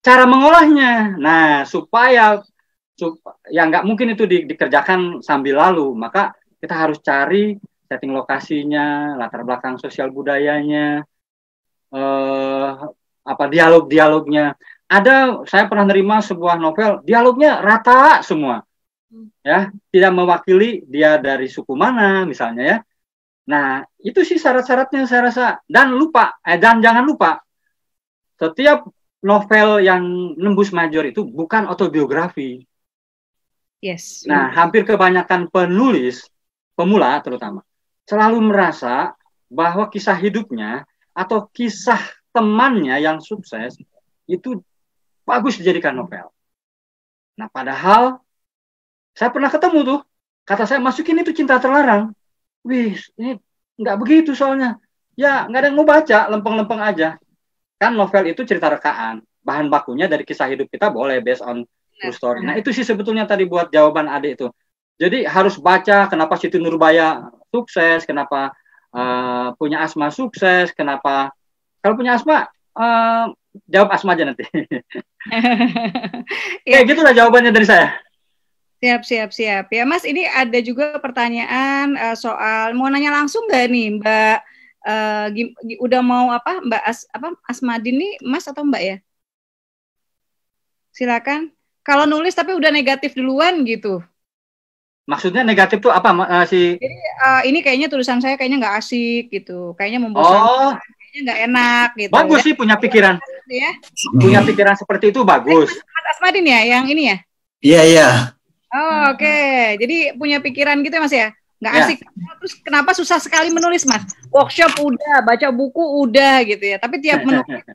Cara mengolahnya, nah supaya ya nggak mungkin itu dikerjakan sambil lalu, maka kita harus cari setting lokasinya, latar belakang sosial budayanya, dialog-dialognya. Ada, saya pernah nerima sebuah novel, dialognya rata semua, ya, tidak mewakili dia dari suku mana misalnya ya. Nah, itu sih syarat-syaratnya saya rasa. Dan jangan lupa, setiap novel yang nembus major itu bukan autobiografi. Yes. Nah, hampir kebanyakan penulis, pemula terutama, selalu merasa bahwa kisah hidupnya atau kisah temannya yang sukses itu bagus dijadikan novel. Nah, padahal saya pernah ketemu tuh, kata saya, masukin itu cinta terlarang. Wih, ini nggak begitu soalnya. Ya, nggak ada yang mau baca, lempeng-lempeng aja. Kan novel itu cerita rekaan. Bahan bakunya dari kisah hidup kita boleh based on true story. Nah, itu sih sebetulnya tadi buat jawaban adik itu. Jadi harus baca kenapa Siti Nurbaya sukses, kenapa punya Asma sukses, kenapa... Kalau punya Asma, jawab Asma aja nanti. Ya, gitulah jawabannya dari saya. Siap. Ya Mas, ini ada juga pertanyaan soal, mau nanya langsung nggak nih Mbak, udah mau apa Mbak Asmadin nih, Mas atau Mbak ya? Silakan. Kalau nulis tapi udah negatif duluan gitu. Maksudnya negatif tuh apa Jadi ini kayaknya tulisan saya kayaknya nggak asik gitu, kayaknya membosankan, kayaknya nggak enak gitu. Bagus ya. Sih punya pikiran. Ya. Punya pikiran seperti itu bagus. Mas Asmadin ya, yang ini ya? Iya. Oh, oke. Jadi punya pikiran gitu ya Mas ya? Nggak asik. Terus kenapa susah sekali menulis Mas? Workshop udah, baca buku udah gitu ya. Tapi tiap menulis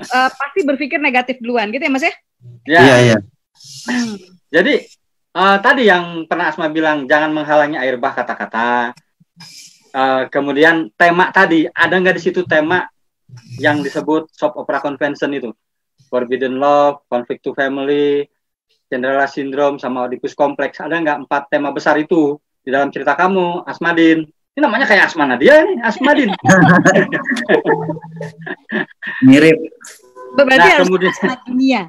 pasti berpikir negatif duluan gitu ya Mas ya? Iya. Jadi tadi yang pernah Asma bilang, jangan menghalangi air bah kata-kata. Kemudian tema tadi, ada nggak di situ tema yang disebut soap opera convention itu? Forbidden Love, Conflict to Family, Cinderella Syndrome, sama Oedipus Complex. Ada nggak 4 tema besar itu di dalam cerita kamu, Asmadin? Ini namanya kayak Asma Nadia nih, Asmadin. Mirip. Berarti kemudian dunia.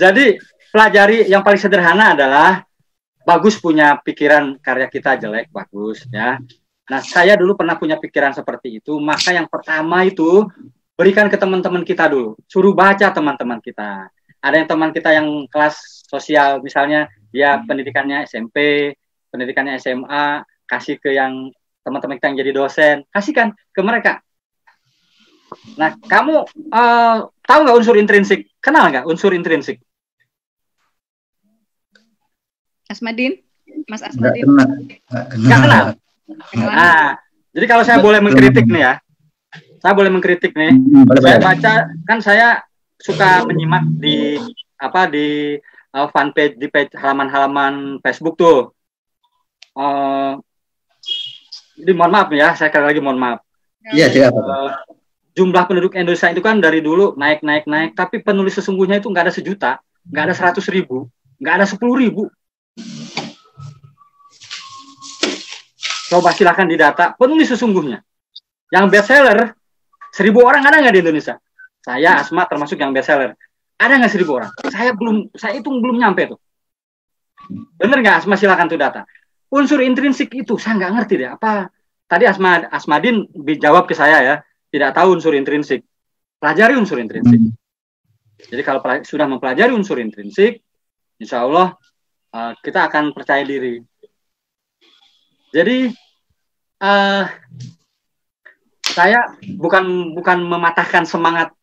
Jadi pelajari yang paling sederhana adalah bagus punya pikiran karya kita jelek, bagus ya. Nah, saya dulu pernah punya pikiran seperti itu, maka yang pertama itu berikan ke teman-teman kita dulu. Suruh baca teman-teman kita. Ada yang teman kita yang kelas sosial, misalnya dia pendidikannya SMP, pendidikannya SMA, kasih ke yang teman-teman kita yang jadi dosen, kasihkan ke mereka. Nah, kamu tahu nggak unsur intrinsik? Kenal nggak unsur intrinsik? Asmadin? Mas Asmadin? Nggak kenal? Nah, jadi kalau saya boleh mengkritik nih ya, saya baca, kan saya suka menyimak di fanpage, di page halaman-halaman Facebook tuh. Jadi mohon maaf ya, saya sekali lagi mohon maaf. Iya, tidak apa-apa. Jumlah penduduk Indonesia itu kan dari dulu naik, tapi penulis sesungguhnya itu nggak ada 1 juta, nggak ada 100.000, nggak ada 10.000. Coba silakan didata penulis sesungguhnya. Yang bestseller 1.000 orang ada nggak di Indonesia? Saya Asma termasuk yang bestseller. Ada nggak 1.000 orang? Saya itu belum nyampe tuh. Bener nggak Asma? Silakan tuh data. Unsur intrinsik itu saya nggak ngerti deh. Apa tadi Asmadin jawab ke saya ya, tidak tahu unsur intrinsik. Pelajari unsur intrinsik. Jadi kalau sudah mempelajari unsur intrinsik, insya Allah kita akan percaya diri. Jadi saya bukan mematahkan semangat.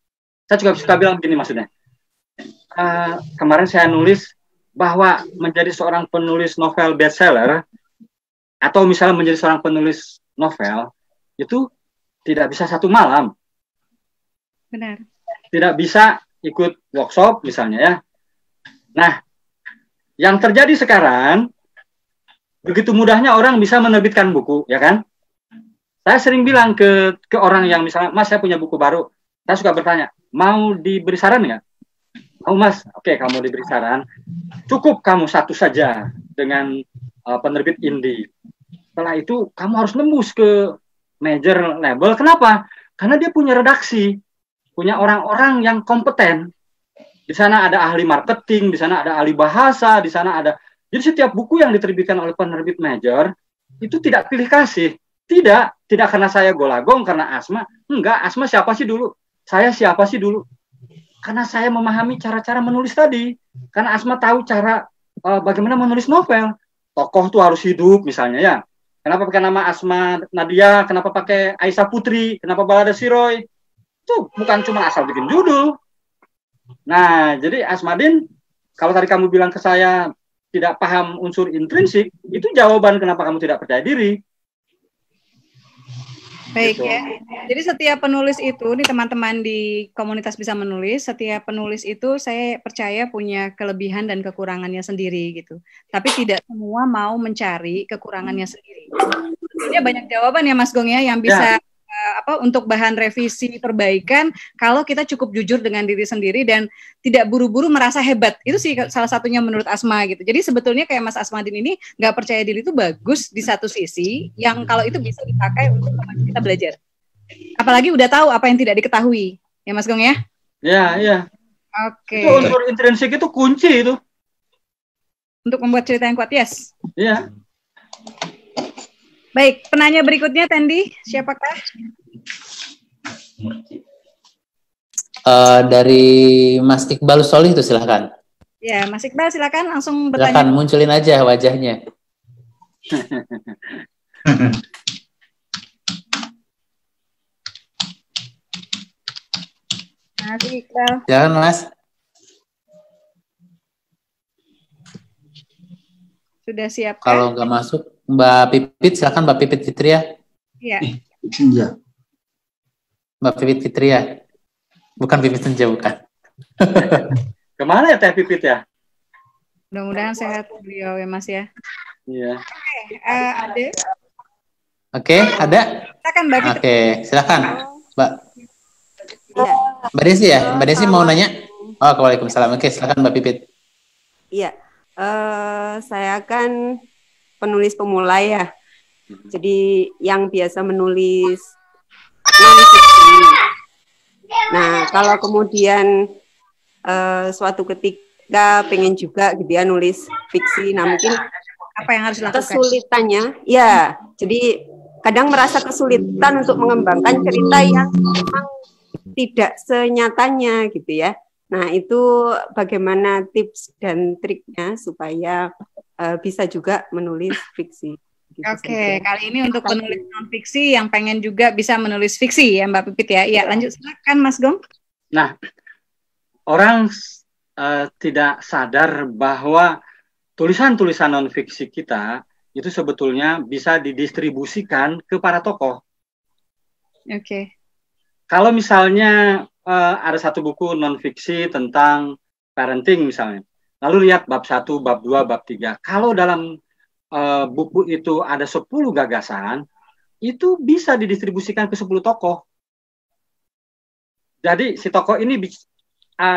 Saya juga suka bilang begini maksudnya. Kemarin saya nulis bahwa menjadi seorang penulis novel bestseller atau misalnya menjadi seorang penulis novel itu tidak bisa satu malam. Benar. Tidak bisa ikut workshop misalnya ya. Nah, yang terjadi sekarang begitu mudahnya orang bisa menerbitkan buku, ya kan? Saya sering bilang ke orang yang misalnya, Mas saya punya buku baru, saya suka bertanya, mau diberi saran nggak? Mau Mas, oke kamu diberi saran, cukup kamu satu saja dengan penerbit indie. Setelah itu kamu harus nembus ke major label. Kenapa? Karena dia punya redaksi, punya orang-orang yang kompeten. Di sana ada ahli marketing, di sana ada ahli bahasa, di sana ada. Jadi setiap buku yang diterbitkan oleh penerbit major itu tidak pilih kasih. Tidak karena saya golagong, karena Asma. Enggak, Asma siapa sih dulu? Saya siapa sih dulu? Karena saya memahami cara-cara menulis tadi. Karena Asma tahu cara bagaimana menulis novel. Tokoh tuh harus hidup misalnya ya. Kenapa pakai nama Asma Nadia? Kenapa pakai Aisyah Putri? Kenapa Balada Siroy? Itu bukan cuma asal bikin judul. Nah, jadi Asmadin, kalau tadi kamu bilang ke saya tidak paham unsur intrinsik, itu jawaban kenapa kamu tidak percaya diri. Baik gitu. Ya. Jadi setiap penulis itu, nih teman-teman di komunitas bisa menulis, setiap penulis itu saya percaya punya kelebihan dan kekurangannya sendiri gitu. Tapi tidak semua mau mencari kekurangannya sendiri. Sebetulnya banyak jawaban ya Mas Gong ya yang bisa untuk bahan revisi perbaikan kalau kita cukup jujur dengan diri sendiri dan tidak buru-buru merasa hebat. Itu sih salah satunya menurut Asma gitu. Jadi sebetulnya kayak Mas Asmadin ini nggak percaya diri itu bagus di satu sisi yang kalau itu bisa dipakai untuk kita belajar. Apalagi udah tahu apa yang tidak diketahui. Ya Mas Gong ya? Iya. Oke. Itu unsur intrinsik itu kunci itu. Untuk membuat cerita yang kuat, yes. Iya. Baik, penanya berikutnya Tendi, siapakah? Dari Mas Iqbal Solih itu silahkan. Ya, Mas Iqbal silakan langsung bertanya. Silakan munculin aja wajahnya. Mas Iqbal. Silakan Mas. Sudah siap? Kalau nggak masuk, Mbak Pipit, silakan Mbak Pipit Fitria. Iya. Iya. Mbak Pipit Fitria. Bukan Pipit Senja, bukan. Kemana ya Teh Pipit ya? Mudah-mudahan sehat beliau ya Mas ya. Iya. Ada? Oke, ada? Silakan Mbak Pipit. Oke, silakan. Mbak. Ya. Mbak Desi ya? Mbak Desi mau nanya? Oh, waalaikumsalam. Oke, silakan Mbak Pipit. Iya. Saya kan penulis pemula ya. Jadi yang biasa menulis non-fiksi. Nah, kalau kemudian suatu ketika pengen juga gitu ya nulis fiksi, nah mungkin apa yang harus dilakukan? Kesulitannya, ya. Jadi kadang merasa kesulitan untuk mengembangkan cerita yang memang tidak senyatanya gitu ya. Nah, itu bagaimana tips dan triknya supaya bisa juga menulis fiksi. Gitu. Oke, kali ini untuk penulis non-fiksi yang pengen juga bisa menulis fiksi ya Mbak Pipit ya. Iya, lanjut silakan Mas Gong. Nah, orang tidak sadar bahwa tulisan-tulisan non-fiksi kita itu sebetulnya bisa didistribusikan ke para tokoh. Oke. Kalau misalnya ada satu buku non-fiksi tentang parenting misalnya, lalu lihat bab 1, bab 2, bab 3. Kalau dalam buku itu ada 10 gagasan, itu bisa didistribusikan ke 10 tokoh. Jadi si tokoh ini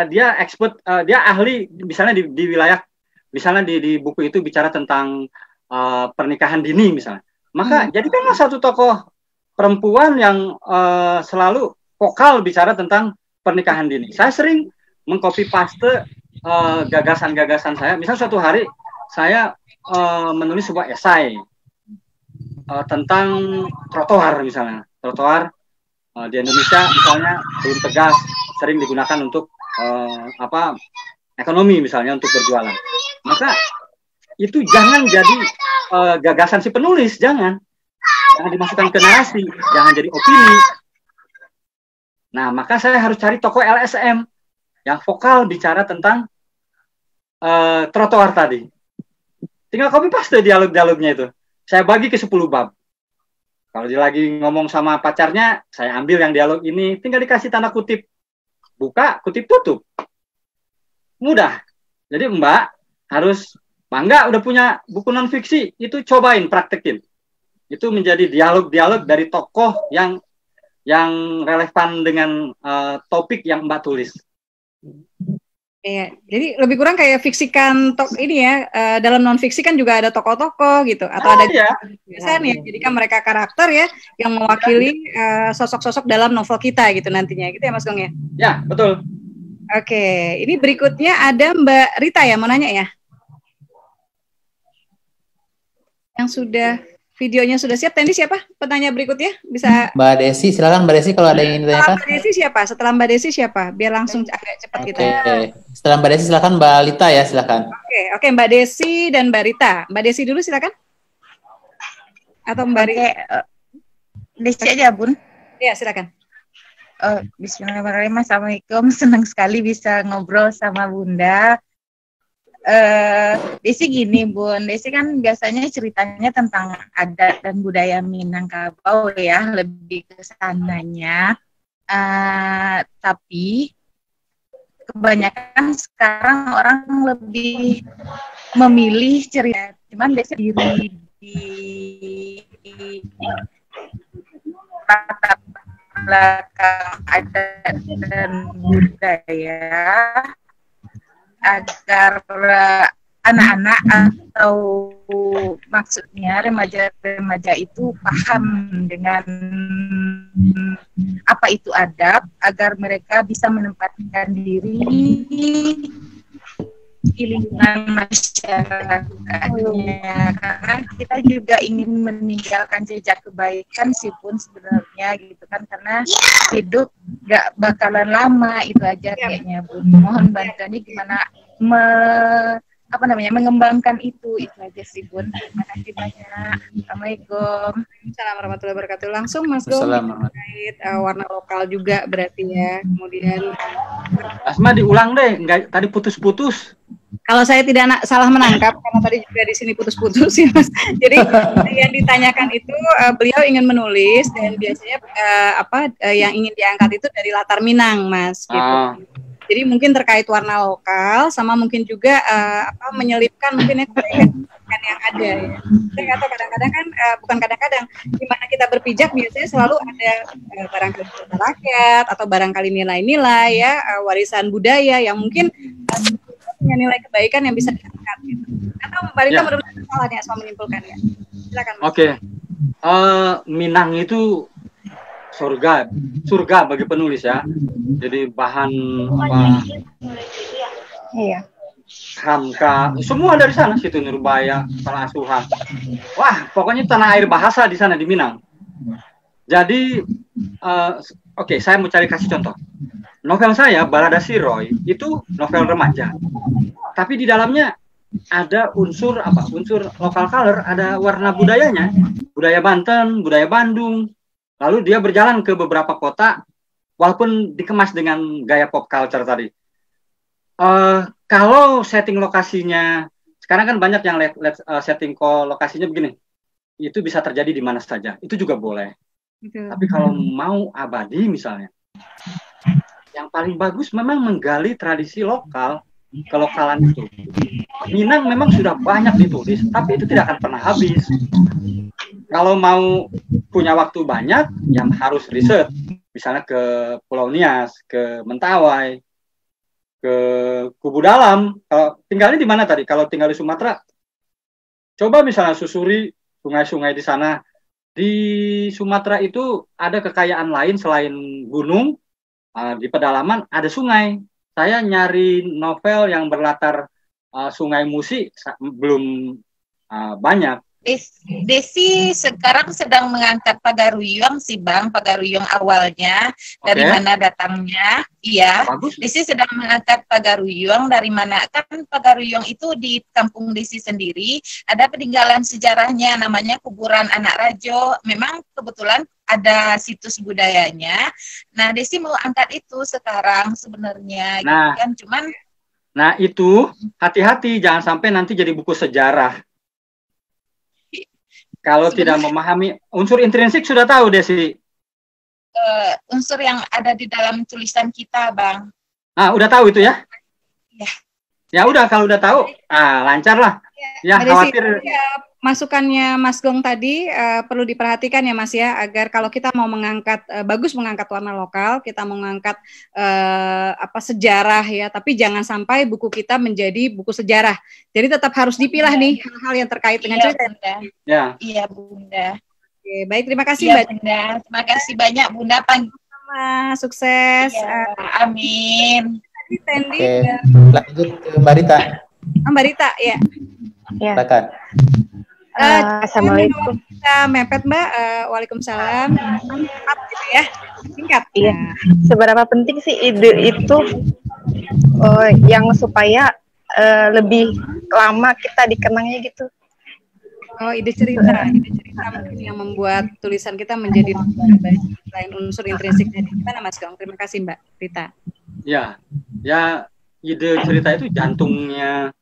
dia expert, dia ahli misalnya di wilayah, misalnya di buku itu bicara tentang pernikahan dini misalnya. Maka jadikanlah satu tokoh perempuan yang selalu vokal bicara tentang pernikahan dini. Saya sering mengcopy paste gagasan-gagasan saya. Misal suatu hari saya menulis sebuah esai tentang trotoar misalnya. Trotoar di Indonesia misalnya belum tegas, sering digunakan untuk ekonomi misalnya untuk berjualan. Maka itu jangan jadi gagasan si penulis, jangan dimasukkan ke narasi, jangan jadi opini. Nah, maka saya harus cari tokoh LSM yang vokal bicara tentang trotoar tadi. Tinggal copy paste dialog-dialognya itu. Saya bagi ke 10 bab. Kalau dia lagi ngomong sama pacarnya, saya ambil yang dialog ini, tinggal dikasih tanda kutip. Buka, kutip, tutup. Mudah. Jadi Mbak harus bangga udah punya buku non-fiksi, itu cobain, praktekin. Itu menjadi dialog-dialog dari tokoh yang relevan dengan topik yang Mbak tulis. Iya, jadi lebih kurang kayak fiksikan ini ya, dalam non fiksi kan juga ada tokoh-tokoh gitu, atau ada biasanya ya, jadi kan mereka karakter ya yang mewakili sosok-sosok dalam novel kita gitu nantinya, gitu ya Mas Gong ya? Ya, betul. Oke, ini berikutnya ada Mbak Rita ya, mau nanya ya? Yang sudah videonya sudah siap. Tadi siapa petanya berikutnya? Bisa Mbak Desi, silakan Mbak Desi kalau ada yang ingin ditanyakan. Mbak Desi siapa? Setelah Mbak Desi siapa? Biar langsung agak cepat kita. Setelah Mbak Desi silakan Mbak Lita ya, silakan. Oke, Mbak Desi dan Mbak Rita. Mbak Desi dulu silakan. Atau Mbak Rita? Desi aja, Bun. Iya, silakan. Bismillahirrahmanirrahim. Assalamualaikum. Senang sekali bisa ngobrol sama Bunda. Desi gini Bun, Desi kan biasanya ceritanya tentang adat dan budaya Minangkabau ya, lebih ke sananya. Tapi kebanyakan sekarang orang lebih memilih cerita, cuman Desi diri di latar belakang adat dan budaya agar anak-anak atau maksudnya remaja-remaja itu paham dengan apa itu adab, agar mereka bisa menempatkan diri di lingkungan masyarakatnya, karena kita juga ingin meninggalkan jejak kebaikan sih Pun sebenarnya gitu kan, karena hidup gak bakalan lama, itu aja kayaknya Bun. Mohon bantuannya gimana mengembangkan itu aja sih Bun. Terima kasih banyak. Assalamualaikum. Assalamualaikum warahmatullahi wabarakatuh. Langsung Mas Gong terkait warna lokal juga berarti ya. Kemudian Asma diulang deh, enggak tadi putus-putus. Kalau saya tidak salah menangkap, karena tadi juga di sini putus-putus ya Mas. Jadi yang ditanyakan itu beliau ingin menulis dan biasanya yang ingin diangkat itu dari latar Minang Mas gitu. Jadi mungkin terkait warna lokal sama mungkin juga menyelipkan mungkin kebaikan yang ada ya. Atau kadang-kadang kan bukan kadang-kadang di mana kita berpijak biasanya selalu ada barangkali rakyat atau barangkali nilai-nilai ya, warisan budaya yang mungkin punya nilai kebaikan yang bisa diangkat gitu. Atau Mbak Rita menurut salah nih Asma menyimpulkan ya. Silakan. Oke. Minang itu surga bagi penulis ya. Jadi bahan Hamka, semua dari sana, situ Nurbaya, Palasuhan. Wah, pokoknya tanah air bahasa di sana di Minang. Jadi saya mau kasih contoh. Novel saya Balada Siroy itu novel remaja. Tapi di dalamnya ada unsur lokal color, ada warna budayanya, budaya Banten, budaya Bandung. Lalu dia berjalan ke beberapa kota, walaupun dikemas dengan gaya pop culture tadi. Kalau setting lokasinya, sekarang kan banyak yang setting lokasinya begini, itu bisa terjadi di mana saja, itu juga boleh. Tapi kalau mau abadi misalnya, yang paling bagus memang menggali tradisi lokal, kelokalan itu. Minang memang sudah banyak ditulis, tapi itu tidak akan pernah habis. Kalau mau punya waktu banyak, yang harus riset, misalnya ke Pulau Nias, ke Mentawai, ke Kubu Dalam. Kalau tinggalnya di mana tadi? Kalau tinggal di Sumatera, coba misalnya susuri sungai-sungai di sana. Di Sumatera itu ada kekayaan lain selain gunung, di pedalaman ada sungai. Saya nyari novel yang berlatar Sungai Musi belum banyak. Desi sekarang sedang mengangkat Pagaruyung sih Bang, Pagaruyung awalnya dari mana datangnya. Iya, Desi sedang mengangkat Pagaruyung dari mana, kan Pagaruyung itu di kampung Desi sendiri ada peninggalan sejarahnya namanya Kuburan Anak Rajo. Memang kebetulan ada situs budayanya. Nah, Desi mau angkat itu sekarang sebenarnya gitu kan, cuman itu hati-hati jangan sampai nanti jadi buku sejarah. Kalau tidak memahami unsur intrinsik sudah tahu Desi. Unsur yang ada di dalam tulisan kita, Bang. Udah tahu itu ya? Ya. Ya udah, kalau udah tahu, lancar lah. Ya, khawatir. Masukannya Mas Gong tadi perlu diperhatikan ya Mas ya, agar kalau kita mau mengangkat, bagus mengangkat warna lokal, kita mau mengangkat sejarah ya, tapi jangan sampai buku kita menjadi buku sejarah. Jadi tetap harus dipilah nih hal-hal yang terkait dengan cerita. Bunda. Ya. Iya Bunda. Oke, baik, terima kasih Mbak. Bunda. Terima kasih banyak Bunda. Sama, sukses. Amin. Oke, lanjut ke Mbak Rita. Mbak Rita, ya. Silakan. Assalamualaikum. Kita mepet Mbak. Waalaikumsalam. Singkat gitu ya. Singkat. Iya. Seberapa penting sih ide itu yang supaya lebih lama kita dikenangnya gitu? Ide cerita mungkin yang membuat tulisan kita menjadi lebih baik selain unsur intrinsik tadi. Gimana Mas Gong? Terima kasih Mbak Rita. Ya, ide cerita itu jantungnya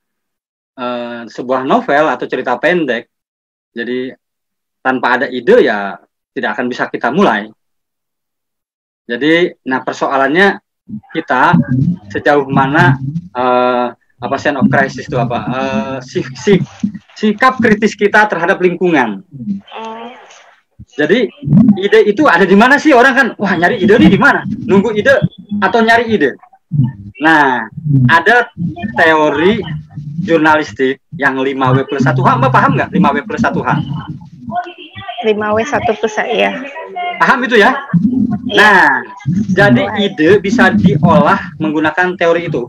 sebuah novel atau cerita pendek. Jadi tanpa ada ide ya tidak akan bisa kita mulai. Jadi, persoalannya kita sejauh mana sense of crisis itu apa? Sikap kritis kita terhadap lingkungan. Jadi ide itu ada di mana sih orang kan? Wah, nyari ide nih di mana? Nunggu ide atau nyari ide? Nah, ada teori jurnalistik yang 5W+1H, Mbak paham nggak 5W+1H? 5W+1 ya. Paham itu ya? Nah, jadi ide bisa diolah menggunakan teori itu.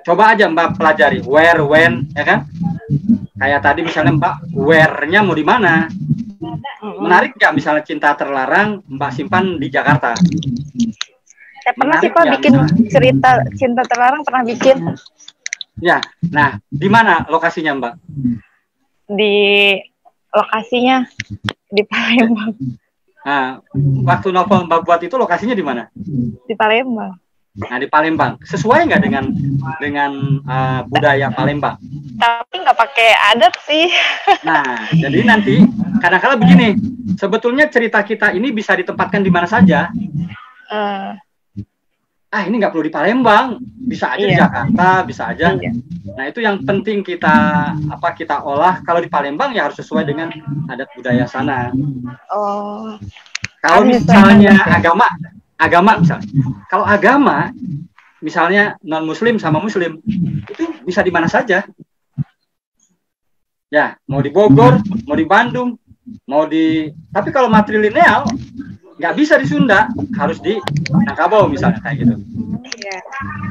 Coba aja Mbak pelajari where, when, ya kan? Kayak tadi misalnya Mbak, where-nya mau di mana? Menarik nggak misalnya Cinta Terlarang Mbak simpan di Jakarta? Pernah sih Pak bikin cerita Cinta Terlarang, pernah bikin. Ya, nah di mana lokasinya Mbak? Di lokasinya di Palembang. Nah, waktu novel Mbak buat itu lokasinya di mana? Di Palembang. Nah, di Palembang. Sesuai nggak dengan budaya Palembang? Tapi nggak pakai adat sih. Nah, jadi nanti kadang-kadang begini, sebetulnya cerita kita ini bisa ditempatkan di mana saja. Ini nggak perlu di Palembang, bisa aja di Jakarta, bisa aja. Nah, itu yang penting kita olah. Kalau di Palembang ya harus sesuai dengan adat budaya sana. Kalau misalnya agama misalnya. Kalau agama misalnya non muslim sama muslim itu bisa di mana saja. Ya, mau di Bogor, mau di Bandung, tapi kalau matrilineal nggak bisa di Sunda, harus di Minangkabau misalnya kayak gitu.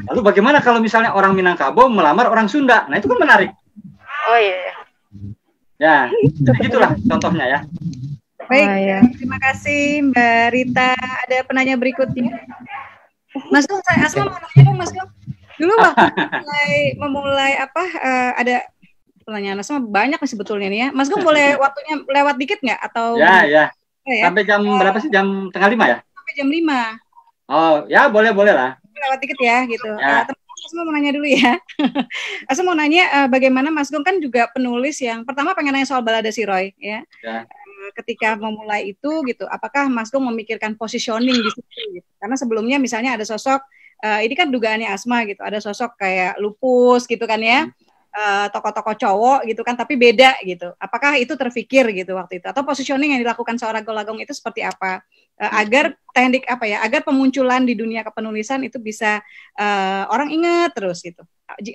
Lalu bagaimana kalau misalnya orang Minangkabau melamar orang Sunda? Nah, itu kan menarik. Oh iya. Ya, begitulah contohnya ya. Baik, terima kasih Mbak Rita. Ada penanya berikutnya. Mas Gong, Asma mau nanya dong Mas Gong. Dulu waktu memulai ada pertanyaan Asma banyak nih sebetulnya nih ya. Mas Gong boleh waktunya lewat dikit nggak? Atau Ya. Sampai jam berapa sih? Jam 4:30 ya? Sampai jam 5. Oh, ya boleh lah. Lewat dikit ya gitu. Ya. Asma mau nanya dulu ya. Asma mau nanya bagaimana Mas Gong kan juga penulis yang pertama pengen nanya soal Balada Siroy ya. Ketika memulai itu gitu, apakah Mas Gong memikirkan positioning di situ gitu? Karena sebelumnya misalnya ada sosok ini kan dugaannya Asma gitu, ada sosok kayak Lupus gitu kan ya. Tokoh-tokoh cowok gitu kan, tapi beda gitu. Apakah itu terfikir gitu waktu itu, atau positioning yang dilakukan seorang Golagong itu seperti apa agar teknik agar pemunculan di dunia kepenulisan itu bisa orang ingat terus gitu.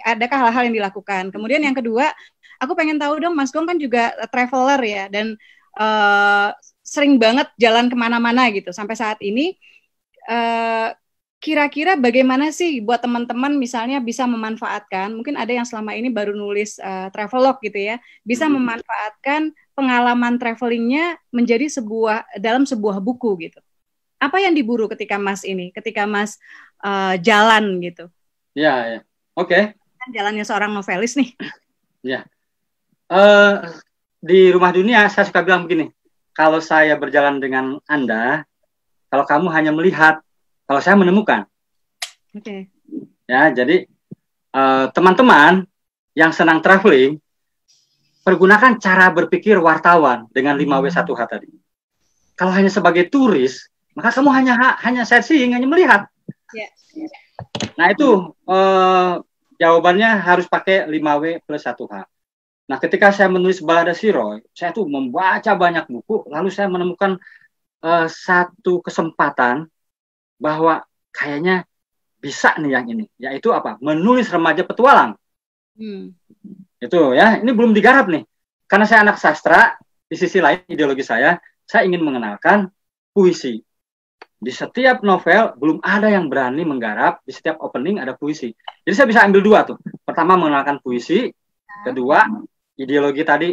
Adakah hal-hal yang dilakukan? Kemudian yang kedua, aku pengen tahu dong, Mas Gong kan juga traveler ya, dan sering banget jalan kemana-mana gitu sampai saat ini. kira-kira bagaimana sih buat teman-teman misalnya bisa memanfaatkan, mungkin ada yang selama ini baru nulis travelog gitu ya, bisa memanfaatkan pengalaman travelingnya menjadi dalam sebuah buku gitu. Apa yang diburu ketika Mas jalan gitu? Ya. Oke. Kan jalannya seorang novelis nih. Ya. Di Rumah Dunia saya suka bilang begini, kalau saya berjalan dengan Anda, kalau kamu hanya melihat, kalau saya menemukan. Oke. Ya, jadi teman-teman yang senang traveling, pergunakan cara berpikir wartawan dengan 5W1H tadi. Kalau hanya sebagai turis, maka kamu hanya sightseeing, hanya melihat. Yeah. Nah itu jawabannya harus pakai 5W plus 1H. Nah ketika saya menulis Balada Siroy, saya tuh membaca banyak buku, lalu saya menemukan satu kesempatan bahwa kayaknya bisa nih yang ini, yaitu apa? Menulis remaja petualang. Itu ya, ini belum digarap nih. Karena saya anak sastra, di sisi lain ideologi saya ingin mengenalkan puisi. Di setiap novel belum ada yang berani menggarap, di setiap opening ada puisi. Jadi saya bisa ambil dua tuh. Pertama mengenalkan puisi, kedua ideologi tadi,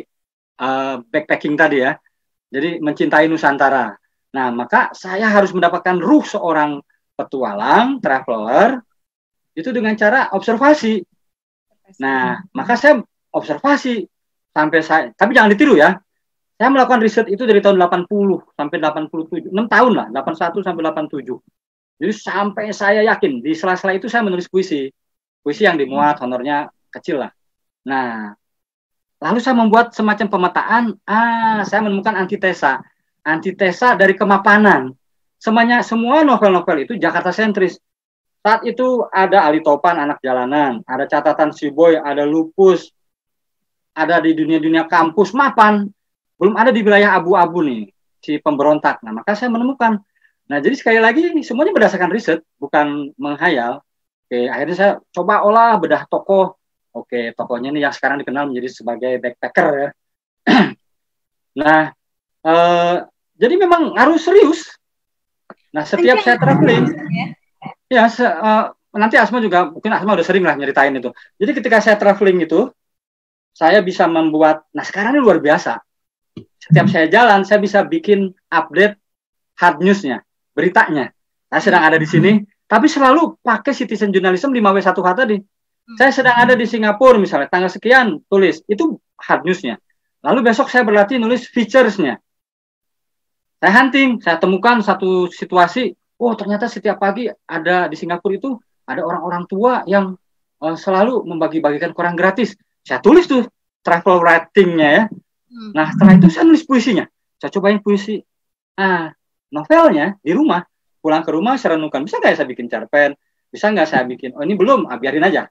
backpacking tadi ya. Jadi mencintai Nusantara. Nah, maka saya harus mendapatkan ruh seorang petualang, traveler, itu dengan cara observasi. Nah, maka saya observasi tapi jangan ditiru ya. Saya melakukan riset itu dari tahun 80 sampai 87, 6 tahun lah, 81 sampai 87. Jadi sampai saya yakin di sela-sela itu saya menulis puisi yang dimuat honornya kecil lah. Nah, lalu saya membuat semacam pemetaan. Saya menemukan antitesa dari kemapanan. Semua novel-novel itu Jakarta sentris. Saat itu ada Ali Topan, Anak Jalanan, ada Catatan Si Boy, ada Lupus, ada di dunia-dunia kampus, mapan. Belum ada di wilayah abu-abu nih, si pemberontak. Nah, maka saya menemukan. Nah, jadi sekali lagi semuanya berdasarkan riset, bukan menghayal. Oke, akhirnya saya coba olah bedah tokoh. Oke, tokohnya ini yang sekarang dikenal menjadi sebagai backpacker ya. Nah, jadi memang harus serius. Nah, setiap saya traveling, ya, nanti Asma juga, mungkin Asma udah sering lah nyeritain itu. Jadi ketika saya traveling itu, saya bisa membuat, nah sekarang ini luar biasa. Setiap saya jalan, saya bisa bikin update hard news-nya, beritanya. Saya sedang ada di sini, tapi selalu pakai citizen journalism 5W1H tadi. Saya sedang ada di Singapura misalnya, tanggal sekian, tulis. Itu hard news-nya. Lalu besok saya berlatih nulis features-nya. Saya hunting, saya temukan satu situasi, ternyata setiap pagi ada di Singapura itu, ada orang-orang tua yang selalu membagi-bagikan koran gratis. Saya tulis tuh travel writing-nya ya. Nah, setelah itu saya nulis puisinya. Saya cobain puisi. Novelnya di rumah. Pulang ke rumah saya renungkan. Bisa nggak saya bikin cerpen? Bisa nggak saya bikin? Ini belum, biarin aja.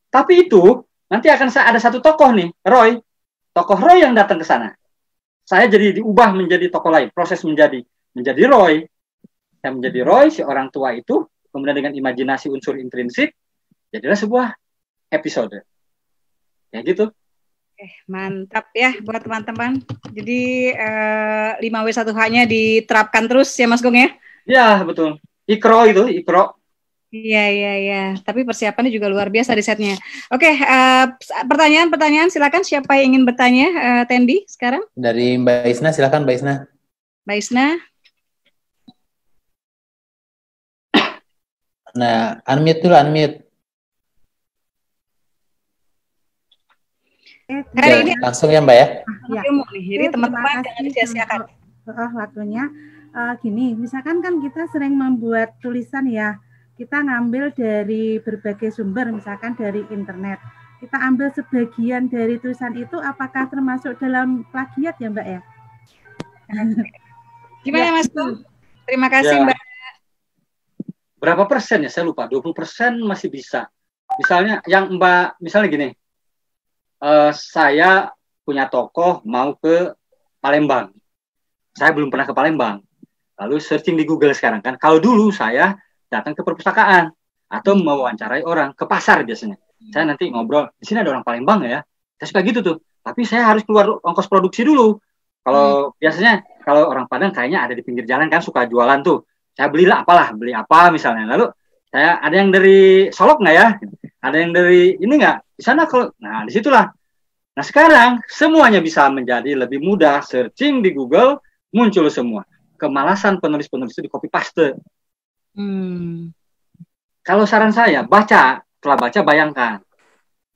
Tapi itu, nanti akan ada satu tokoh nih, Roy. Tokoh Roy yang datang ke sana. Saya jadi diubah menjadi tokoh lain. Proses menjadi Roy. Saya menjadi Roy, si orang tua itu. Kemudian dengan imajinasi unsur intrinsik. Jadilah sebuah episode. Ya gitu. Mantap ya buat teman-teman. Jadi 5W1H-nya diterapkan terus ya Mas Gong ya? Ya betul. Ikro. Iya. Tapi persiapannya juga luar biasa risetnya. Oke, pertanyaan silakan. Siapa yang ingin bertanya? Tendi sekarang? Dari Mbak Isna, silakan Mbak Isna. Mbak Isna. Nah, unmute. Hari ini langsung ya Mbak ya. Jadi teman-teman jangan disia-siakan waktunya. Gini, misalkan kan kita sering membuat tulisan ya, kita ngambil dari berbagai sumber, misalkan dari internet. Kita ambil sebagian dari tulisan itu, apakah termasuk dalam plagiat ya Mbak ya? Gimana Mas? Terima kasih Mbak. Berapa persen ya? Saya lupa. 20% masih bisa. Misalnya misalnya gini. Saya punya tokoh mau ke Palembang. Saya belum pernah ke Palembang. Lalu searching di Google sekarang kan. Kalau dulu saya datang ke perpustakaan atau mewawancarai orang ke pasar biasanya. Saya nanti ngobrol, di sini ada orang Palembang ya. Saya suka gitu tuh. Tapi saya harus keluar ongkos produksi dulu. Kalau biasanya kalau orang Padang kayaknya ada di pinggir jalan kan suka jualan tuh. Saya beli apa misalnya. Lalu Saya ada yang dari Solok nggak ya? Ada yang dari ini nggak? Di sana kalau, nah disitulah. Nah sekarang semuanya bisa menjadi lebih mudah, searching di Google muncul semua. Kemalasan penulis-penulis itu di copy paste. Kalau saran saya baca, setelah baca bayangkan.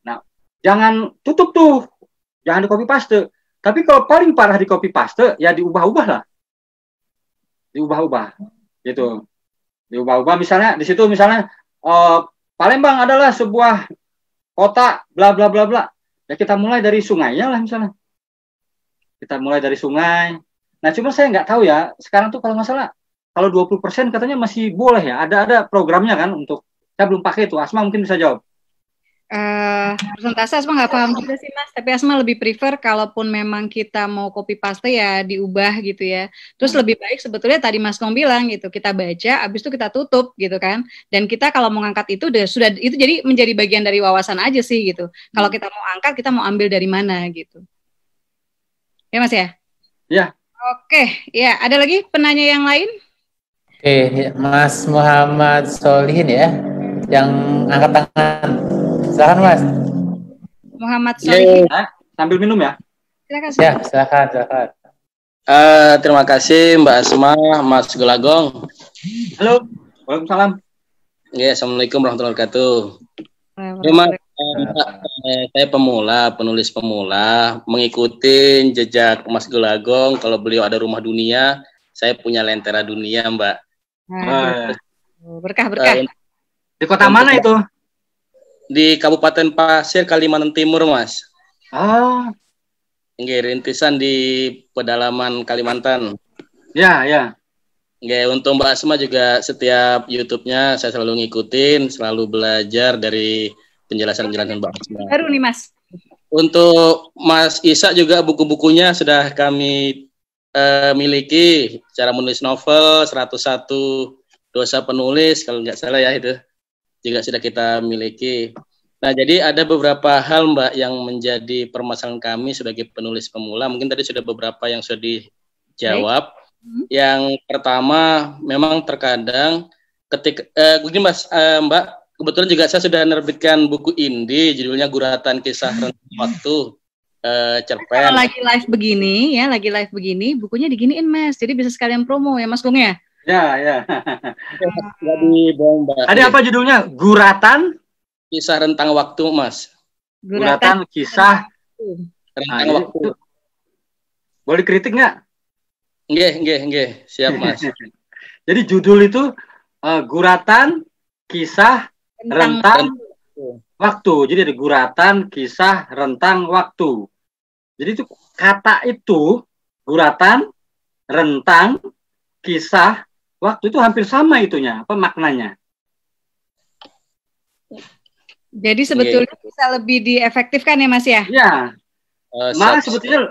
Nah jangan tutup tuh, jangan di copy paste. Tapi kalau paling parah di copy paste ya diubah-ubah lah, diubah-ubah, gitu. Diubah-ubah misalnya di situ misalnya Palembang adalah sebuah kota bla bla bla bla. Ya kita mulai dari sungainya lah misalnya. Kita mulai dari sungai. Nah cuma saya nggak tahu ya sekarang tuh kalau nggak salah kalau 20% katanya masih boleh ya. Ada programnya kan untuk, saya belum pakai itu. Asma mungkin bisa jawab. Persentase Asma nggak paham juga sih Mas, tapi Asma lebih prefer kalaupun memang kita mau copy paste ya diubah gitu ya. Terus lebih baik sebetulnya tadi Mas Gong bilang gitu, kita baca, abis itu kita tutup gitu kan. Dan kita kalau mau ngangkat itu sudah itu jadi menjadi bagian dari wawasan aja sih gitu. Kalau kita mau angkat, kita mau ambil dari mana gitu. Ya Mas ya? Ya. Oke, ya ada lagi penanya yang lain? Oke, Mas Muhammad Solihin ya, yang angkat tangan. Silakan Mas. Muhammad Solihin. Sambil minum ya. Silakan. Ya, silakan. Terima kasih Mbak Asma, Mas Golagong. Halo. Waalaikumsalam. Ya, Assalamualaikum warahmatullahi wabarakatuh. Memang saya penulis pemula, mengikuti jejak Mas Golagong. Kalau beliau ada rumah dunia, saya punya Lentera Dunia, Mbak. Berkah. Di kota mana itu? Di Kabupaten Pasir, Kalimantan Timur, Mas. Rintisan di pedalaman Kalimantan. Ya. Untuk Mbak Asma juga setiap YouTube-nya saya selalu ngikutin, selalu belajar dari penjelasan-penjelasan Mbak Asma. Baru nih Mas. Untuk Mas Isa juga buku-bukunya sudah kami miliki, cara menulis novel, 101 dosa penulis, kalau nggak salah ya itu juga sudah kita miliki. Nah, jadi ada beberapa hal Mbak yang menjadi permasalahan kami sebagai penulis pemula. Mungkin tadi sudah beberapa yang sudah dijawab. Yang pertama, memang terkadang ketika begini Mbak, kebetulan juga saya sudah menerbitkan buku indie, judulnya Guratan Kisah Rentang Waktu. Cerpen. Kalau lagi live begini, bukunya diginiin Mas, jadi bisa sekalian promo ya Mas Gong ya? Ya. Mbak. Ada apa judulnya? Guratan Kisah Rentang Waktu, Mas. Guratan Kisah Rentang Waktu. Boleh kritik nggak? Nggih, siap Mas. Jadi judul itu Guratan Kisah Rentang Waktu. Jadi ada Guratan Kisah Rentang Waktu. Jadi itu kata itu guratan, rentang, kisah, waktu itu hampir sama itunya, apa maknanya? Jadi sebetulnya bisa lebih diefektifkan ya Mas ya? Iya. Malah sebetulnya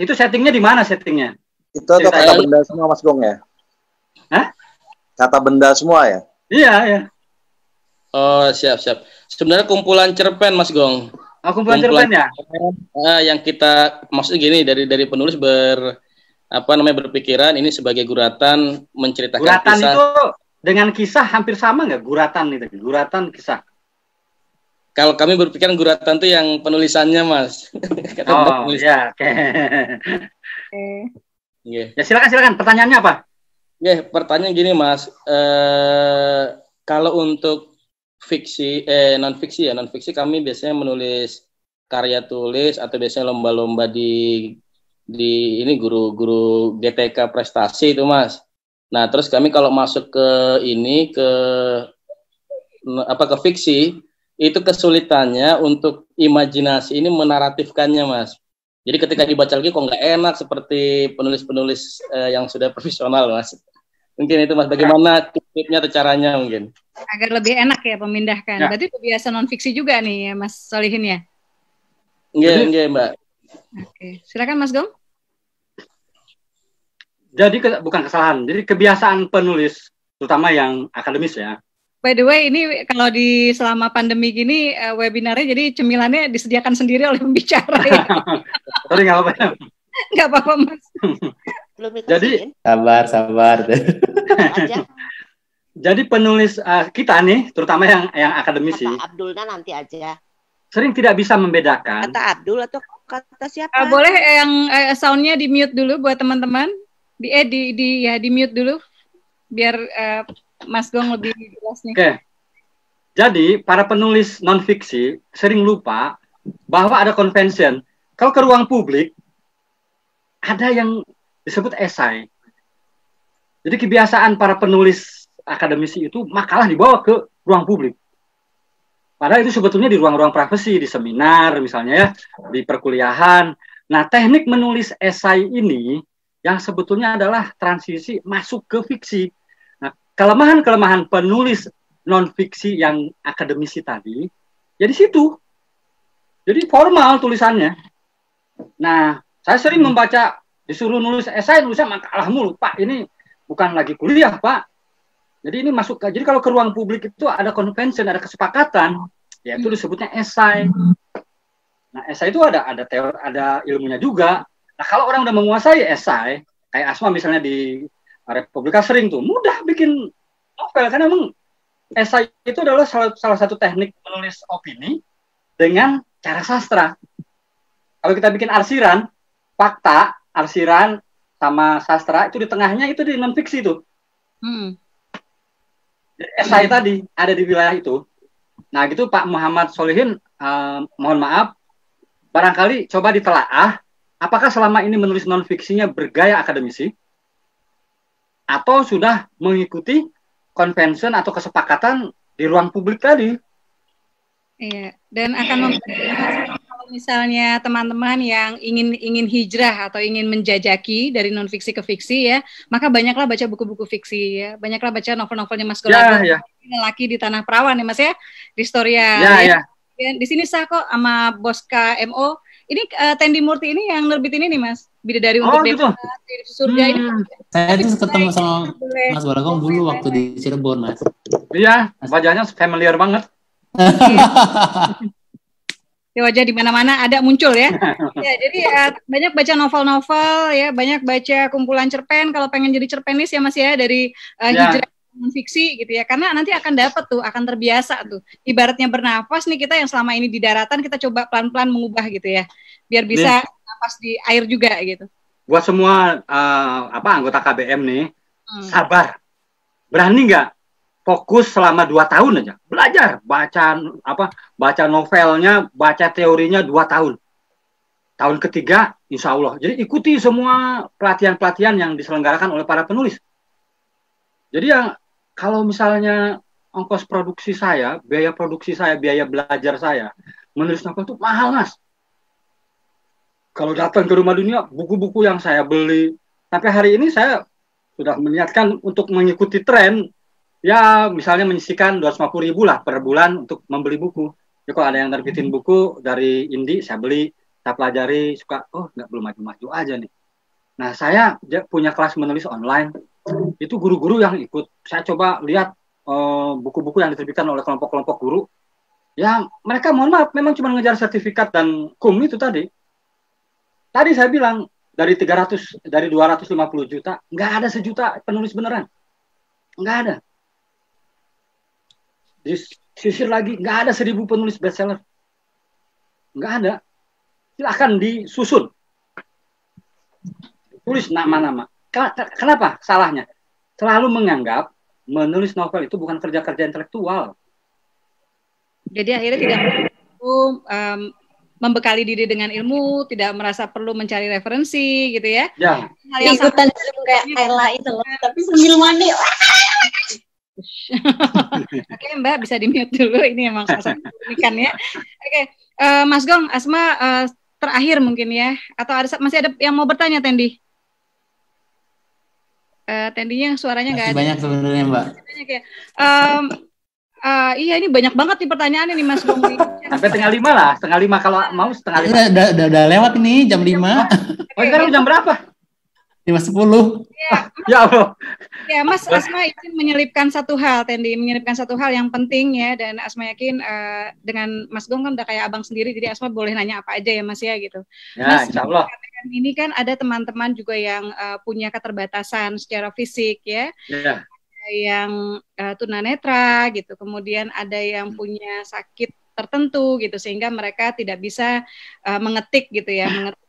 itu settingnya di mana settingnya? Itu atau kata benda semua Mas Gong ya? Hah? Kata benda semua ya? Iya. Oh, siap. Sebenarnya kumpulan cerpen Mas Gong. Kumpulan cerpen ya? Yang kita maksud gini dari penulis berpikiran ini sebagai guratan menceritakan guratan kisah. Itu dengan kisah hampir sama nggak? Guratan kisah. Kalau kami berpikiran guratan itu yang penulisannya Mas. Iya, oke. Ya silakan. Pertanyaannya apa? Pertanyaan gini Mas. Kalau untuk non fiksi kami biasanya menulis karya tulis atau biasanya lomba-lomba di ini guru GTK prestasi itu Mas. Nah, terus kami kalau masuk ke fiksi itu kesulitannya untuk imajinasi ini menaratifkannya Mas. Jadi ketika dibaca lagi kok nggak enak seperti penulis-penulis yang sudah profesional Mas. Mungkin itu Mas, bagaimana tipsnya atau caranya mungkin? Agar lebih enak ya pemindahkan. Ya. Berarti biasa non-fiksi juga nih ya Mas Solihin ya? Enggak Mbak. Oke, silakan Mas Gong. Jadi bukan kesalahan, jadi kebiasaan penulis, terutama yang akademis ya. By the way, ini kalau di selama pandemi gini, webinarnya jadi cemilannya disediakan sendiri oleh pembicara ya? Sorry, nggak apa-apa. Nggak apa-apa Mas. Jadi sabar. Jadi penulis kita nih, terutama yang akademisi, kata Abdulnya nanti aja. Sering tidak bisa membedakan. Kata Abdul atau kata siapa? Boleh yang soundnya di mute dulu buat teman-teman. Di mute dulu biar Mas Gong lebih jelas nih. Oke. Jadi para penulis non-fiksi sering lupa bahwa ada convention. Kalau ke ruang publik ada yang disebut esai. Jadi kebiasaan para penulis akademisi itu makalah dibawa ke ruang publik. Padahal itu sebetulnya di ruang-ruang privasi, di seminar misalnya ya, di perkuliahan. Nah, teknik menulis esai ini yang sebetulnya adalah transisi masuk ke fiksi. Nah, kelemahan-kelemahan penulis non-fiksi yang akademisi tadi, ya di situ. Jadi formal tulisannya. Nah, saya sering membaca, disuruh nulis esai, nulisnya makalah mulu. Pak, ini bukan lagi kuliah, Pak. Jadi ini masuk ke, jadi kalau ke ruang publik itu ada convention, ada kesepakatan, yaitu disebutnya esai. Nah, esai itu ada teori, ada ilmunya juga. Nah, kalau orang udah menguasai esai, kayak Asma misalnya di Republika sering tuh mudah bikin novel, karena memang esai itu adalah salah satu teknik menulis opini dengan cara sastra. Kalau kita bikin arsiran, fakta, arsiran sama sastra itu di tengahnya itu di non fiksi tuh. Esai tadi ada di wilayah itu. Nah gitu Pak Muhammad Solihin, mohon maaf, barangkali coba ditelaah apakah selama ini menulis non fiksinya bergaya akademisi atau sudah mengikuti convention atau kesepakatan di ruang publik tadi. Iya, dan akan kalau misalnya teman-teman yang ingin hijrah atau ingin menjajaki dari non fiksi ke fiksi ya, maka banyaklah baca buku-buku fiksi ya, banyaklah baca novel-novelnya Mas Golago. Lelaki di Tanah Perawan ya Mas ya, di Storia. Ya. Di sini sah kok sama Boska MO. Ini Tendi Murti ini yang nerbit ini nih Mas, Bidadari untuk Bebas, Surga ini. Saya tuh ketemu sama Mas Golago dulu waktu di Cirebon Mas. Iya, wajahnya familiar banget. Ya, wajah di mana-mana ada muncul ya. Ya, jadi banyak baca novel-novel ya, banyak baca kumpulan cerpen kalau pengen jadi cerpenis ya Mas ya, dari hijrah fiksi gitu ya. Karena nanti akan dapat tuh, akan terbiasa tuh. Ibaratnya bernafas nih, kita yang selama ini di daratan kita coba pelan-pelan mengubah gitu ya. Biar bisa nafas di air juga gitu. Buat semua anggota KBM nih, sabar. Berani nggak fokus selama 2 tahun aja belajar baca novelnya, baca teorinya 2 tahun. Tahun ketiga insya Allah. Jadi ikuti semua pelatihan-pelatihan yang diselenggarakan oleh para penulis. Jadi kalau misalnya ongkos produksi saya, biaya produksi saya, biaya belajar saya menulis novel itu mahal Mas. Kalau datang ke Rumah Dunia, buku-buku yang saya beli sampai hari ini saya sudah meniatkan untuk mengikuti tren. Ya, misalnya menyisikan 250.000 lah per bulan untuk membeli buku. Ya, kalau ada yang terbitin buku dari Indi, saya beli, saya pelajari, suka, belum maju-maju aja nih. Nah, saya punya kelas menulis online. Itu guru-guru yang ikut. Saya coba lihat buku-buku yang diterbitkan oleh kelompok-kelompok guru. Ya, mereka mohon maaf, memang cuma ngejar sertifikat dan KUM itu tadi. Tadi saya bilang, dari 250 juta, nggak ada 1 juta penulis beneran. Nggak ada. Sisir lagi, nggak ada 1000 penulis bestseller. Nggak ada. Silahkan disusun. Tulis nama-nama. Kenapa salahnya? Selalu menganggap menulis novel itu bukan kerja-kerja intelektual. Jadi akhirnya tidak perlu membekali diri dengan ilmu, tidak merasa perlu mencari referensi gitu ya. Ya. Ikutan kayak Ayla itu loh, tapi sambil mandi. Oke Mbak, bisa di-mute dulu. Ini emang salah kan ya. Oke, Mas Gong, Asma terakhir mungkin ya. Atau masih ada yang mau bertanya, Tendi? Tendinya suaranya nggak ada. Banyak sebenarnya Mbak. Banyak ya. Iya, ini banyak banget nih pertanyaan ini Mas Gong. Sampai 4:30 lah, 4:30 kalau mau 4:30. Udah lewat ini jam 5. Sekarang jam berapa? 5:10. Ya Allah. Ya Mas, Asma izin menyelipkan satu hal, Tendi, menyelipkan satu hal yang penting ya, dan Asma yakin dengan Mas Gong kan udah kayak abang sendiri, jadi Asma boleh nanya apa aja ya Mas ya gitu. Ya, Mas, insya Allah. Ini kan ada teman-teman juga yang punya keterbatasan secara fisik ya. Ya. yang tunanetra gitu, kemudian ada yang punya sakit tertentu gitu, sehingga mereka tidak bisa mengetik gitu ya, mengetik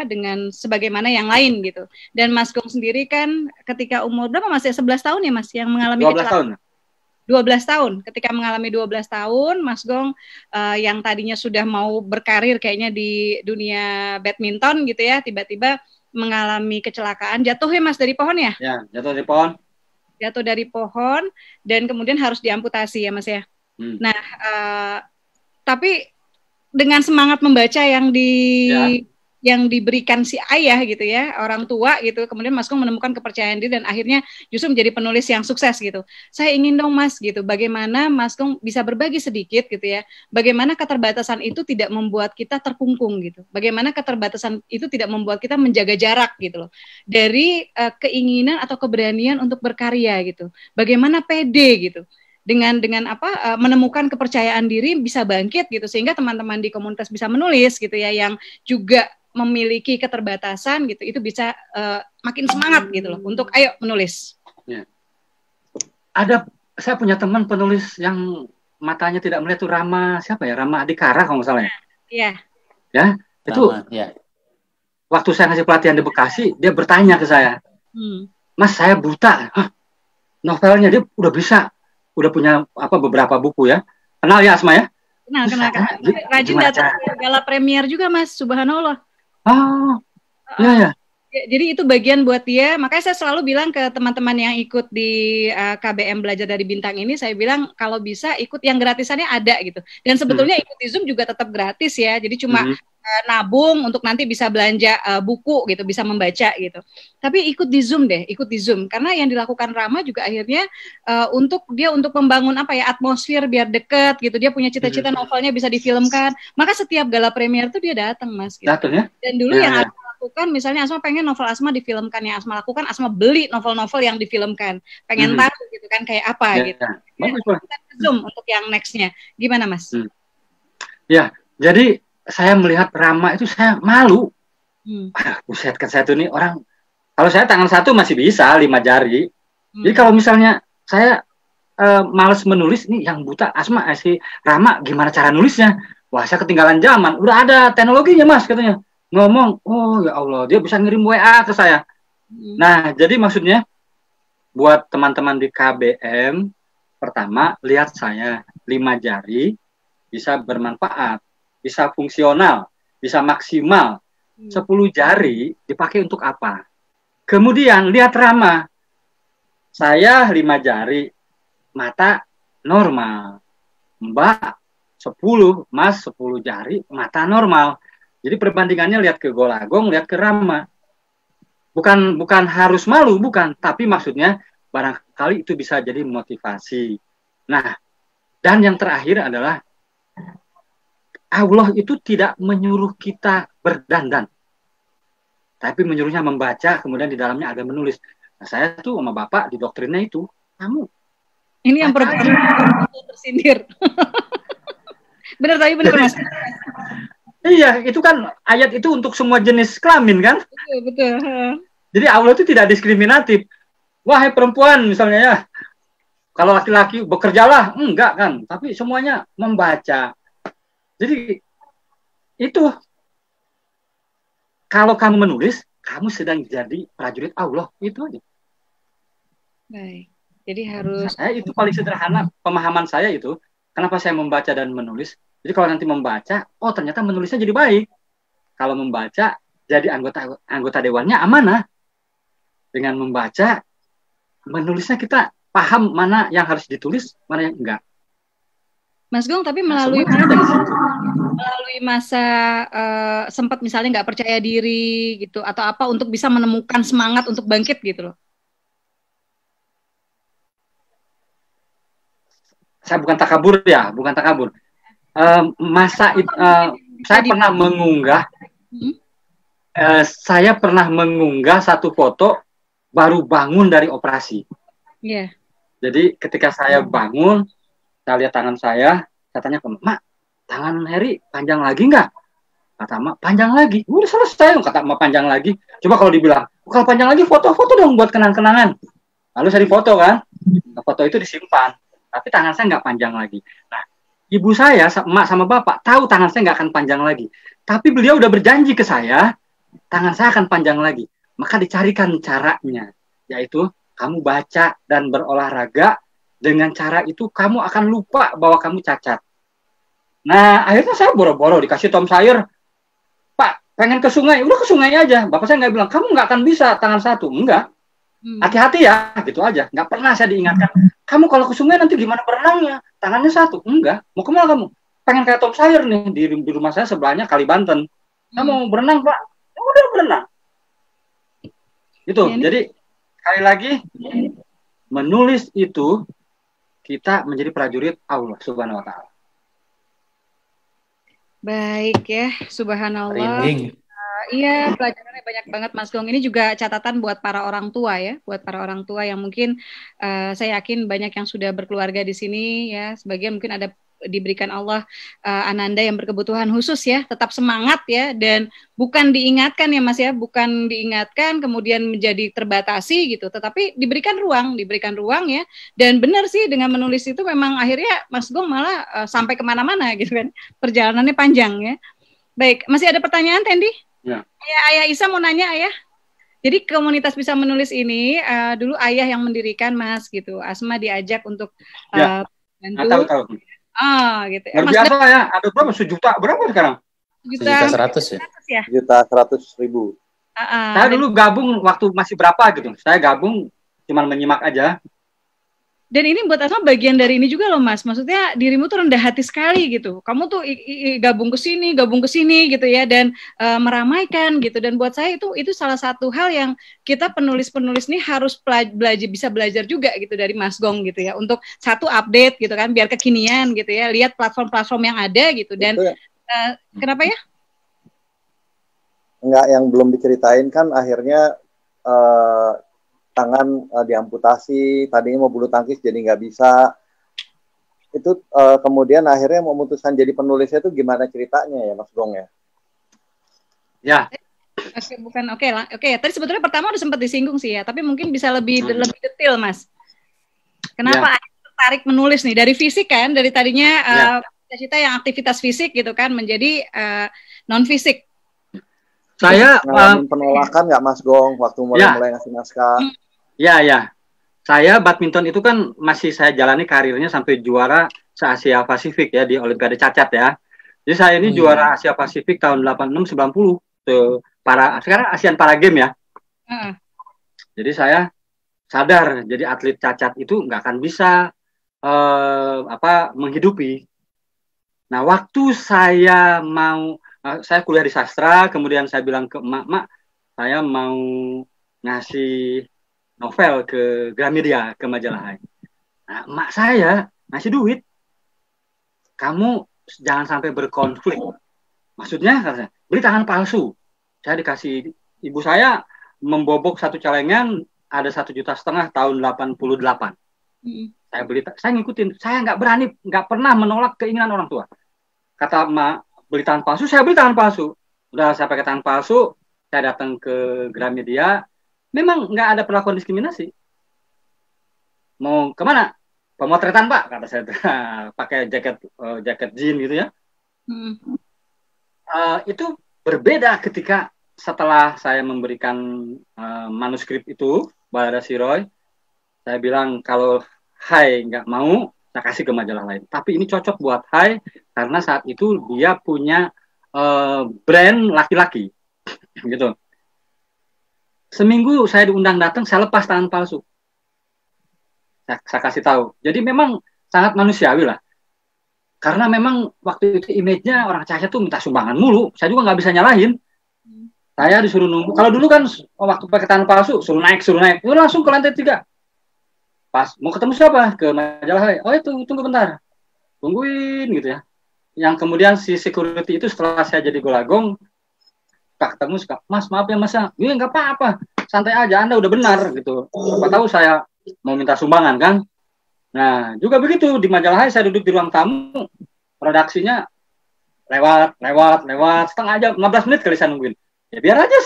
dengan sebagaimana yang lain gitu. Dan Mas Gong sendiri kan ketika umur berapa Mas ya, 11 tahun ya Mas yang mengalami 12 tahun. 12 tahun. Ketika mengalami 12 tahun, Mas Gong yang tadinya sudah mau berkarir kayaknya di dunia badminton gitu ya, tiba-tiba mengalami kecelakaan, jatuh ya Mas dari pohon ya? Ya, jatuh dari pohon. Jatuh dari pohon dan kemudian harus diamputasi ya Mas ya. Nah, tapi dengan semangat membaca yang diberikan si ayah gitu ya, orang tua gitu, kemudian Mas Gong menemukan kepercayaan diri dan akhirnya justru menjadi penulis yang sukses gitu. Saya ingin dong Mas gitu, bagaimana Mas Gong bisa berbagi sedikit gitu ya, bagaimana keterbatasan itu tidak membuat kita terkungkung gitu, bagaimana keterbatasan itu tidak membuat kita menjaga jarak gitu loh, dari keinginan atau keberanian untuk berkarya gitu, bagaimana pede gitu, dengan menemukan kepercayaan diri bisa bangkit gitu, sehingga teman-teman di komunitas bisa menulis gitu ya, yang juga memiliki keterbatasan gitu, itu bisa makin semangat gitu loh untuk ayo menulis. Ya. Saya punya teman penulis yang matanya tidak melihat tuh, Rama siapa ya, Rama Adikara kalau nggak salah ya. Iya. Ya, itu waktu saya ngasih pelatihan di Bekasi, dia bertanya ke saya, Mas saya buta, novelnya dia udah punya beberapa buku ya. Kenal ya Asma ya? Kenal. Rajin datang gala premier juga Mas, subhanallah. Oh, iya. Jadi itu bagian buat dia. Makanya saya selalu bilang ke teman-teman yang ikut di KBM Belajar dari Bintang ini, saya bilang kalau bisa ikut yang gratisannya ada gitu. Dan sebetulnya ikut di Zoom juga tetap gratis ya. Jadi cuma nabung untuk nanti bisa belanja buku gitu, bisa membaca gitu. Tapi ikut di Zoom karena yang dilakukan Rama juga akhirnya untuk membangun atmosfer biar deket gitu. Dia punya cita-cita novelnya bisa difilmkan. Maka setiap gala premier tuh dia datang Mas gitu. Datang ya? Dan dulu yang Asma lakukan, misalnya Asma pengen novel Asma difilmkan, yang Asma lakukan Asma beli novel-novel yang difilmkan. Pengen tahu gitu kan kayak apa gitu. Bagus, kita Zoom untuk yang nextnya. Gimana Mas? Ya, jadi saya melihat Rama itu saya malu. Buset kan saya tuh nih orang, kalau saya tangan satu masih bisa 5 jari. Jadi kalau misalnya saya males menulis nih, yang buta Asma si Rama gimana cara nulisnya? Wah saya ketinggalan zaman. Udah ada teknologinya Mas katanya. Ngomong, oh ya Allah dia bisa ngirim WA ke saya. Nah jadi maksudnya buat teman-teman di KBM, pertama lihat saya 5 jari bisa bermanfaat, bisa fungsional, bisa maksimal. 10 jari dipakai untuk apa? Kemudian lihat Rama. Saya 5 jari, mata normal. Mbak 10, Mas 10 jari, mata normal. Jadi perbandingannya lihat ke Golagong, lihat ke Rama. Bukan harus malu, bukan. Tapi maksudnya barangkali itu bisa jadi motivasi. Nah, dan yang terakhir adalah Allah itu tidak menyuruh kita berdandan, tapi menyuruhnya membaca, kemudian di dalamnya ada menulis. Nah, saya tuh sama Bapak di doktrinnya itu, kamu. Ini yang perempuan tersindir. Benar tapi benar Mas. Iya, itu kan ayat itu untuk semua jenis kelamin kan? Betul. Jadi Allah itu tidak diskriminatif. Wahai perempuan misalnya ya, kalau laki-laki bekerjalah, enggak kan? Tapi semuanya membaca. Jadi itu kalau kamu menulis, kamu sedang jadi prajurit Allah, itu aja. Baik. Jadi harus. Saya itu paling sederhana pemahaman saya itu. Kenapa saya membaca dan menulis? Jadi kalau nanti membaca, oh ternyata menulisnya jadi baik. Kalau membaca, jadi anggota dewannya amanah. Dengan membaca, menulisnya kita paham mana yang harus ditulis, mana yang enggak. Mas Gong, tapi melalui masa sempat misalnya nggak percaya diri gitu atau apa untuk bisa menemukan semangat untuk bangkit gitu loh. Saya bukan takabur ya, bukan takabur. Saya pernah mengunggah, satu foto baru bangun dari operasi. Yeah. Jadi ketika saya bangun, saya lihat tangan saya tanya ke Mak, tangan Heri panjang lagi nggak? Kata Mak, panjang lagi. Udah selesai, kata Mak panjang lagi. Coba kalau dibilang, kalau panjang lagi foto-foto dong buat kenang-kenangan. Lalu saya difoto kan. foto itu disimpan, tapi tangan saya nggak panjang lagi. Nah, ibu saya, emak sama bapak tahu tangan saya nggak akan panjang lagi, tapi beliau udah berjanji ke saya, tangan saya akan panjang lagi. Maka dicarikan caranya, yaitu kamu baca dan berolahraga. Dengan cara itu kamu akan lupa bahwa kamu cacat. Nah, akhirnya saya boro-boro dikasih Tom Sawyer. Pak, pengen ke sungai, udah ke sungai aja. Bapak saya nggak bilang, kamu nggak akan bisa tangan satu. Enggak. Hati-hati ya, gitu aja. Nggak pernah saya diingatkan. Kamu kalau ke sungai nanti gimana berenangnya? Tangannya satu. Enggak. Mau kemana kamu? Pengen kayak Tom Sawyer nih. Di rumah saya sebelahnya Kali Banten. Kamu mau berenang, Pak? Udah berenang. Gitu. Jadi, sekali lagi, menulis itu kita menjadi prajurit Allah Subhanahu wa Ta'ala. Baik ya, subhanallah. Iya, pelajarannya banyak banget Mas Gong. Ini juga catatan buat para orang tua ya, buat para orang tua yang mungkin saya yakin banyak yang sudah berkeluarga di sini ya. Sebagian mungkin ada diberikan Allah ananda yang berkebutuhan khusus ya, tetap semangat ya, dan bukan diingatkan ya Mas ya, bukan diingatkan kemudian menjadi terbatasi gitu, tetapi diberikan ruang ya. Dan benar sih dengan menulis itu memang akhirnya Mas Gong malah sampai kemana-mana gitu kan, perjalanannya panjang ya. Baik, masih ada pertanyaan Tendi? Ya. Ayah Isa mau nanya Ayah. Jadi komunitas bisa menulis ini dulu Ayah yang mendirikan Mas gitu, Asma diajak untuk bantu. Tahu. Gitu. Luar biasa ya. Ada berapa? 1 juta. Berapa sekarang? 1.100.000 ya. 1.100.000. Saya dulu gabung waktu masih berapa gitu. Saya gabung cuma menyimak aja. Dan ini buat Asma bagian dari ini juga loh Mas. Maksudnya dirimu tuh rendah hati sekali gitu. Kamu tuh gabung ke sini gitu ya, dan meramaikan gitu. Dan buat saya itu salah satu hal yang kita penulis-penulis nih harus bisa belajar juga gitu dari Mas Gong gitu ya. Untuk satu update gitu kan, biar kekinian gitu ya. Lihat platform-platform yang ada gitu. Dan kenapa ya? Enggak, yang belum diceritain kan akhirnya tangan diamputasi, tadinya mau bulu tangkis jadi nggak bisa. Itu kemudian akhirnya memutuskan jadi penulisnya itu gimana ceritanya ya Mas Gong ya? Ya. Oke. Tadi sebetulnya pertama udah sempat disinggung sih ya, tapi mungkin bisa lebih detail Mas. Kenapa tertarik menulis nih dari fisik kan, dari tadinya cita-cita yang aktivitas fisik gitu kan menjadi non fisik. Saya penolakan nggak Mas Gong waktu mulai ngasih naskah? Ya. Saya badminton itu kan masih saya jalani karirnya sampai juara se-Asia Pasifik ya di Olimpiade Cacat ya. Jadi saya ini juara Asia Pasifik tahun 86-90 sekarang ASEAN Para Games ya. Jadi saya sadar jadi atlet cacat itu nggak akan bisa menghidupi. Nah, waktu saya kuliah di sastra, kemudian saya bilang ke emak, saya mau ngasih novel ke Gramedia, ke majalah Hai. Nah, emak saya ngasih duit. Kamu jangan sampai berkonflik. Maksudnya, katanya, beli tangan palsu. Saya dikasih, ibu saya membobok 1 celengan, ada 1,5 juta tahun 88. Saya ngikutin. Saya nggak pernah menolak keinginan orang tua. Kata emak, beli tangan palsu, saya beli tangan palsu. Udah saya pakai tangan palsu, saya datang ke Gramedia. Memang nggak ada perlakuan diskriminasi. Mau kemana? Pemotretan Pak, kata saya. Pakai jaket jean gitu ya. Itu berbeda ketika setelah saya memberikan manuskrip itu pada si Roy. Saya bilang kalau Hai nggak mau, saya kasih ke majalah lain. Tapi ini cocok buat Hai karena saat itu dia punya brand laki-laki, gitu. Seminggu saya diundang datang, saya lepas tangan palsu. Saya kasih tahu. Jadi memang sangat manusiawi lah. Karena memang waktu itu image-nya orang cacat tuh minta sumbangan mulu. Saya juga nggak bisa nyalahin. Saya disuruh nunggu. Kalau dulu kan waktu pakai tangan palsu, suruh naik. Itu langsung ke lantai 3. Pas mau ketemu siapa? Ke majalah Hai. Oh itu, tunggu bentar. Tungguin gitu ya. Yang kemudian si security itu setelah saya jadi golagong, ketemu suka, Mas maaf ya Mas ya, nggak apa-apa, santai aja, Anda udah benar gitu. Siapa tahu saya mau minta sumbangan kan. Nah juga begitu di majalah Hai, saya duduk di ruang tamu, redaksinya lewat setengah jam, 15 menit kali saya nungguin. Ya biar aja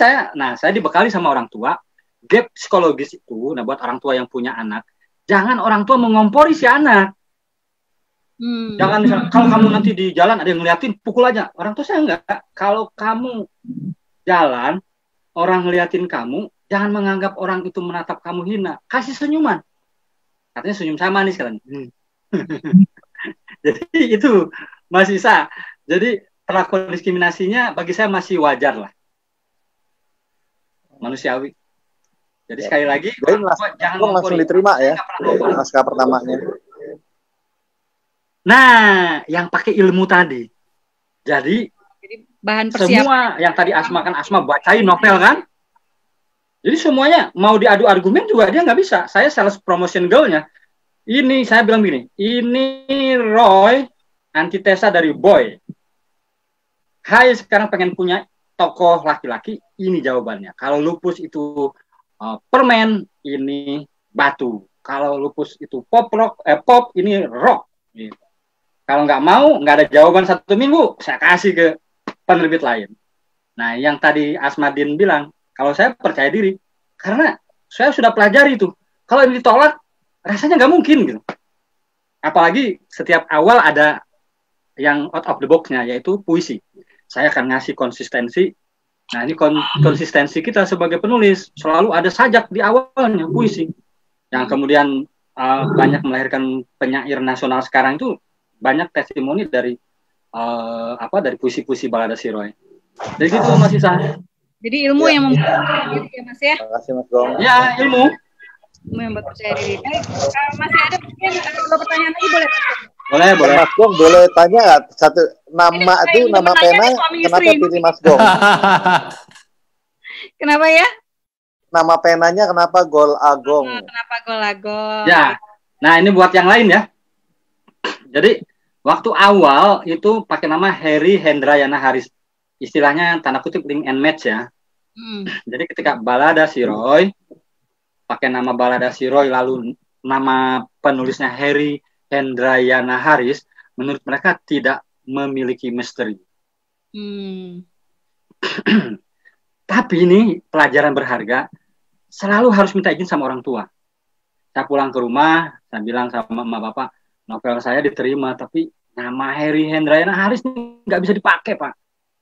saya dibekali sama orang tua, gap psikologis itu. Nah buat orang tua yang punya anak, Jangan orang tua mengompori si anak. Jangan misalnya, kalau kamu nanti di jalan ada yang ngeliatin, pukul aja. Orang tua saya enggak. Kalau kamu jalan, orang ngeliatin kamu, jangan menganggap orang itu menatap kamu hina. Kasih senyuman. Katanya senyum saya manis katanya. Jadi itu Mas Isa. Jadi perlakuan diskriminasinya bagi saya masih wajar lah. Manusiawi. Jadi sekali lagi, jangan langsung diterima ya naskah pertamanya. Nah, yang pakai ilmu tadi. Jadi bahan persiapan. Semua yang tadi Asma bacain novel kan? Jadi semuanya mau diadu argumen juga dia nggak bisa. Saya sales promotion girl-nya. Ini saya bilang begini, ini Roy antitesa dari Boy. Hai, sekarang pengen punya tokoh laki-laki, ini jawabannya. Kalau lupus itu permen, ini batu. Kalau lupus itu pop, ini rock. Gitu. Kalau nggak mau, nggak ada jawaban 1 minggu, saya kasih ke penerbit lain. Nah, yang tadi Asmadin bilang, kalau saya percaya diri, karena saya sudah pelajari itu. Kalau ini ditolak, rasanya nggak mungkin gitu. Apalagi setiap awal ada yang out of the box-nya, yaitu puisi. Saya akan ngasih konsistensi. Nah, ini konsistensi kita sebagai penulis. Selalu ada sajak di awalnya, puisi. Yang kemudian banyak melahirkan penyair nasional sekarang itu banyak testimoni dari dari puisi-puisi balada si Roy. Jadi gitu Mas Isa. Jadi ilmu yang membuat diri ya Mas ya. Terima kasih Mas Gong. Ya, ilmu yang membuat percaya diri. Masih ada mungkin kalau pertanyaan lagi boleh. Boleh. Mas Gong boleh tanya nggak satu nama itu nama pena kenapa pilih Mas Gong? Kenapa ya? Nama penanya kenapa Gol Agong? Kenapa Gol Agong? Ya. Nah, ini buat yang lain ya. Jadi waktu awal itu pakai nama Heri Hendrayana Haris. Istilahnya tanda kutip link and match ya. Jadi ketika balada si Roy pakai nama balada si Roy lalu nama penulisnya Heri Hendrayana Haris, menurut mereka tidak memiliki misteri. Tapi ini pelajaran berharga, selalu harus minta izin sama orang tua. Saya pulang ke rumah, saya bilang sama emak bapak, novel saya diterima, tapi nama Heri Hendrayana Haris nggak bisa dipakai, Pak.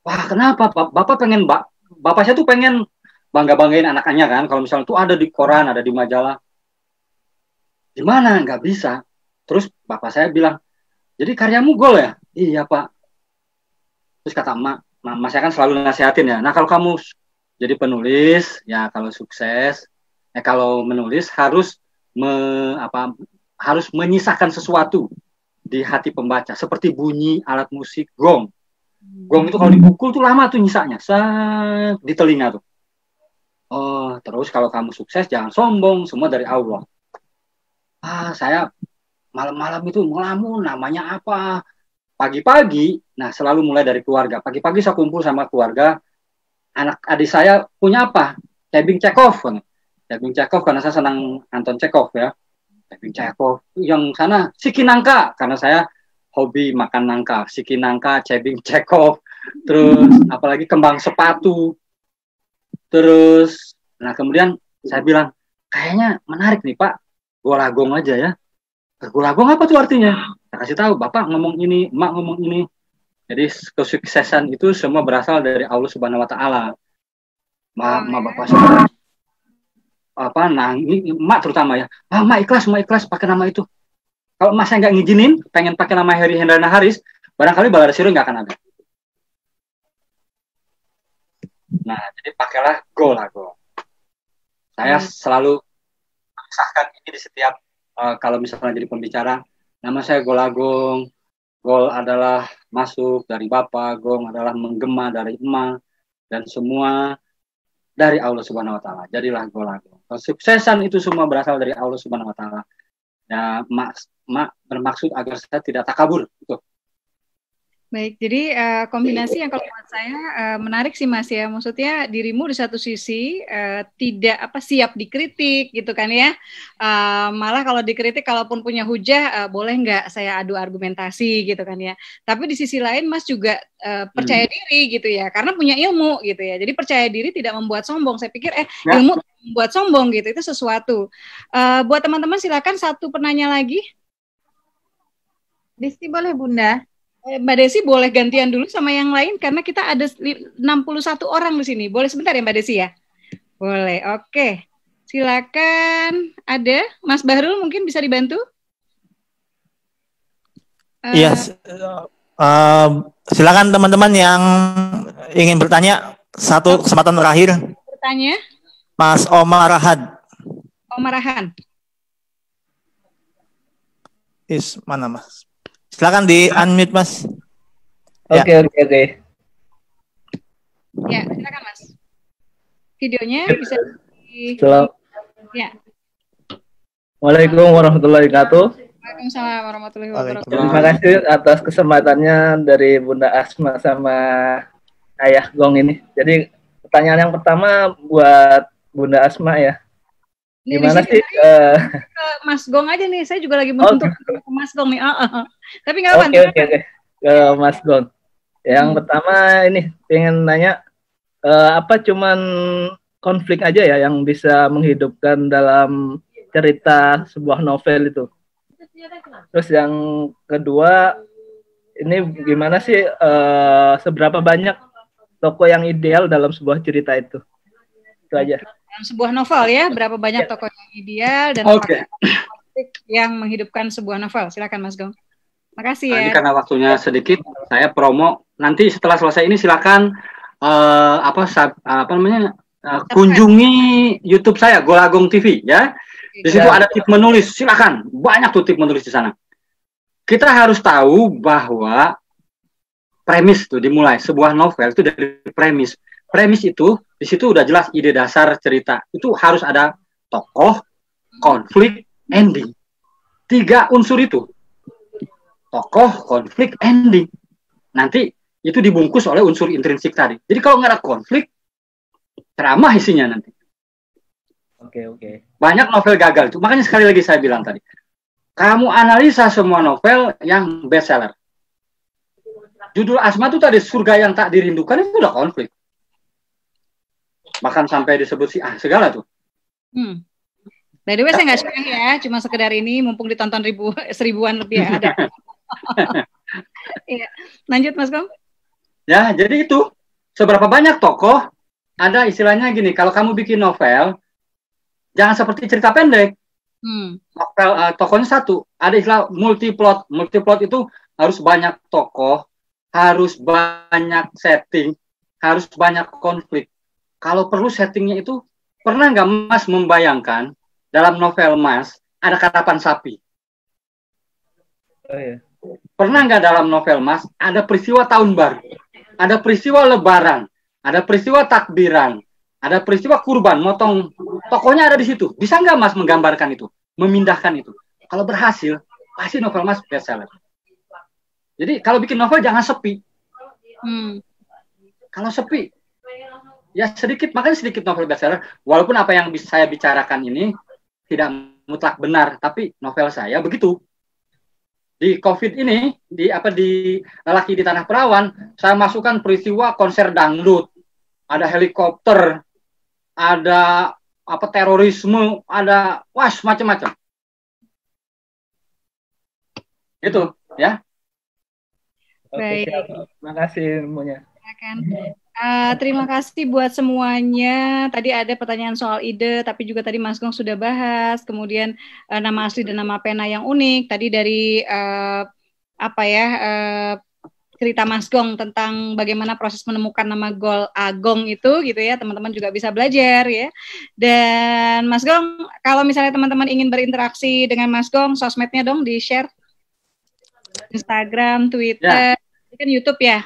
Wah, kenapa, Pak? Bapak saya tuh pengen bangga-banggain anaknya kan, kalau misalnya tuh ada di koran, ada di majalah. Gimana? Nggak bisa. Terus bapak saya bilang, jadi karyamu Gol ya? Iya, Pak. Terus kata emak saya kan selalu nasihatin ya, nah kalau kamu jadi penulis, ya kalau sukses, kalau menulis harus harus menyisakan sesuatu di hati pembaca, seperti bunyi alat musik gong. Gong itu kalau dipukul tuh lama tuh nyisanya, di telinga tuh. Oh, terus kalau kamu sukses jangan sombong, semua dari Allah. Saya malam-malam itu ngelamun, namanya apa? Pagi-pagi, nah selalu mulai dari keluarga. Pagi-pagi saya kumpul sama keluarga, anak adik saya punya apa? Chebing Chekhov. Chebing Chekhov karena saya senang Anton Chekhov ya. Chebing Chekhov. Yang sana Siki Nangka karena saya hobi makan nangka. Siki Nangka, Chebing Chekhov. Terus apalagi kembang sepatu. Terus, nah kemudian saya bilang, kayaknya menarik nih Pak, Gol Agong aja ya. Gol Agong apa tuh artinya? Saya kasih tahu, Bapak ngomong ini, Emak ngomong ini. Jadi kesuksesan itu semua berasal dari Allah Subhanahu Wa Taala. Bapak saya ini Emak terutama ya. Emak ikhlas pakai nama itu. Kalau Emak saya nggak ngizinin, pengen pakai nama Heri Hendrayana Haris, barangkali balada si Roy nggak akan ada. Nah, jadi pakailah Gol Agong. Saya selalu memisahkan ini di setiap kalau misalnya jadi pembicara, nama saya Gol Agong. Gol adalah masuk dari Bapak, Gong adalah menggema dari Emak, dan semua dari Allah Subhanahu Wa Taala. Jadilah Gol Agong. Kesuksesan itu semua berasal dari Allah Subhanahu Wa Taala. Ya, Mak bermaksud agar saya tidak takabur. Gitu. Baik, jadi kombinasi yang kalau buat saya menarik sih Mas ya. Maksudnya dirimu di satu sisi tidak siap dikritik gitu kan ya. Malah kalau dikritik kalaupun punya hujah boleh nggak saya adu argumentasi gitu kan ya. Tapi di sisi lain Mas juga percaya diri gitu ya, karena punya ilmu gitu ya. Jadi percaya diri tidak membuat sombong. Saya pikir ilmu membuat sombong gitu, itu sesuatu. Buat teman-teman silakan satu penanya lagi. Desi boleh Bunda? Mbak Desi boleh gantian dulu sama yang lain karena kita ada 61 orang di sini. Boleh sebentar ya Mbak Desi ya? Boleh, oke. Silakan. Ada Mas Bahrul mungkin bisa dibantu? Iya, silakan teman-teman yang ingin bertanya, satu kesempatan terakhir. Bertanya? Mas Omar Rahad. Omar Rahan. Mana Mas? Silakan di unmute Mas. Oke. Ya, silakan Mas. Videonya bisa di... Ya. Waalaikumsalam warahmatullahi wabarakatuh. Waalaikumsalam warahmatullahi wabarakatuh. Terima kasih atas kesempatannya dari Bunda Asma sama Ayah Gong ini. Jadi pertanyaan yang pertama buat Bunda Asma ya. Gimana sih? Ke Mas Gong aja nih, saya juga lagi menentuk ke Mas Gong nih. Tapi nggak apa-apa. Oke. Ke Mas Gong. Yang pertama ini pengen nanya, apa cuman konflik aja ya yang bisa menghidupkan dalam cerita sebuah novel itu? Terus yang kedua, ini gimana sih seberapa banyak tokoh yang ideal dalam sebuah cerita itu? Itu aja. Dalam sebuah novel ya, berapa banyak tokoh yang ideal dan yang menghidupkan sebuah novel. Silakan Mas Gong. Makasih ya. Ini karena waktunya sedikit, saya promo. Nanti setelah selesai ini silakan kunjungi YouTube saya Golagong TV ya. Di situ ada tip menulis. Silakan, banyak tuh tip menulis di sana. Kita harus tahu bahwa premis tuh dimulai sebuah novel itu dari premis. Premis itu di situ udah jelas ide dasar cerita. Itu harus ada tokoh, konflik, ending. 3 unsur itu. Tokoh, konflik, ending. Nanti itu dibungkus oleh unsur intrinsik tadi. Jadi kalau nggak ada konflik, ceramah isinya nanti. Oke. Banyak novel gagal itu. Makanya sekali lagi saya bilang tadi, kamu analisa semua novel yang bestseller. Judul Asma itu tadi surga yang tak dirindukan itu udah konflik. Bahkan sampai disebut segala tuh. By the way saya nggak suka ya, cuma sekedar ini mumpung ditonton seribuan lebih ada. Iya. Lanjut Mas Gong. Ya, jadi itu seberapa banyak tokoh, ada istilahnya gini, kalau kamu bikin novel, jangan seperti cerita pendek. Novel tokohnya satu, ada istilah multiplot. Multiplot itu harus banyak tokoh, harus banyak setting, harus banyak konflik. Kalau perlu settingnya itu, pernah nggak Mas membayangkan dalam novel Mas ada karapan sapi? Oh, iya. Pernah nggak dalam novel Mas ada peristiwa tahun baru, ada peristiwa lebaran, ada peristiwa takbiran, ada peristiwa kurban, motong, tokohnya ada di situ. Bisa nggak Mas menggambarkan itu, memindahkan itu? Kalau berhasil, pasti novel Mas bestseller. Jadi kalau bikin novel jangan sepi. Kalau sepi, ya sedikit, makanya sedikit novel bestseller. Walaupun apa yang saya bicarakan ini tidak mutlak benar, tapi novel saya begitu. Di COVID ini, di Lelaki di Tanah Perawan, saya masukkan peristiwa konser dangdut, ada helikopter, ada terorisme, ada macam-macam. Itu ya. Baik. Terima kasih ilmunya. Terima kasih buat semuanya. Tadi ada pertanyaan soal ide, tapi juga tadi Mas Gong sudah bahas. Kemudian nama asli dan nama pena yang unik. Tadi dari cerita Mas Gong tentang bagaimana proses menemukan nama Agong itu, gitu ya. Teman-teman juga bisa belajar ya. Dan Mas Gong, kalau misalnya teman-teman ingin berinteraksi dengan Mas Gong, sosmednya dong di share. Instagram, Twitter, kan YouTube ya.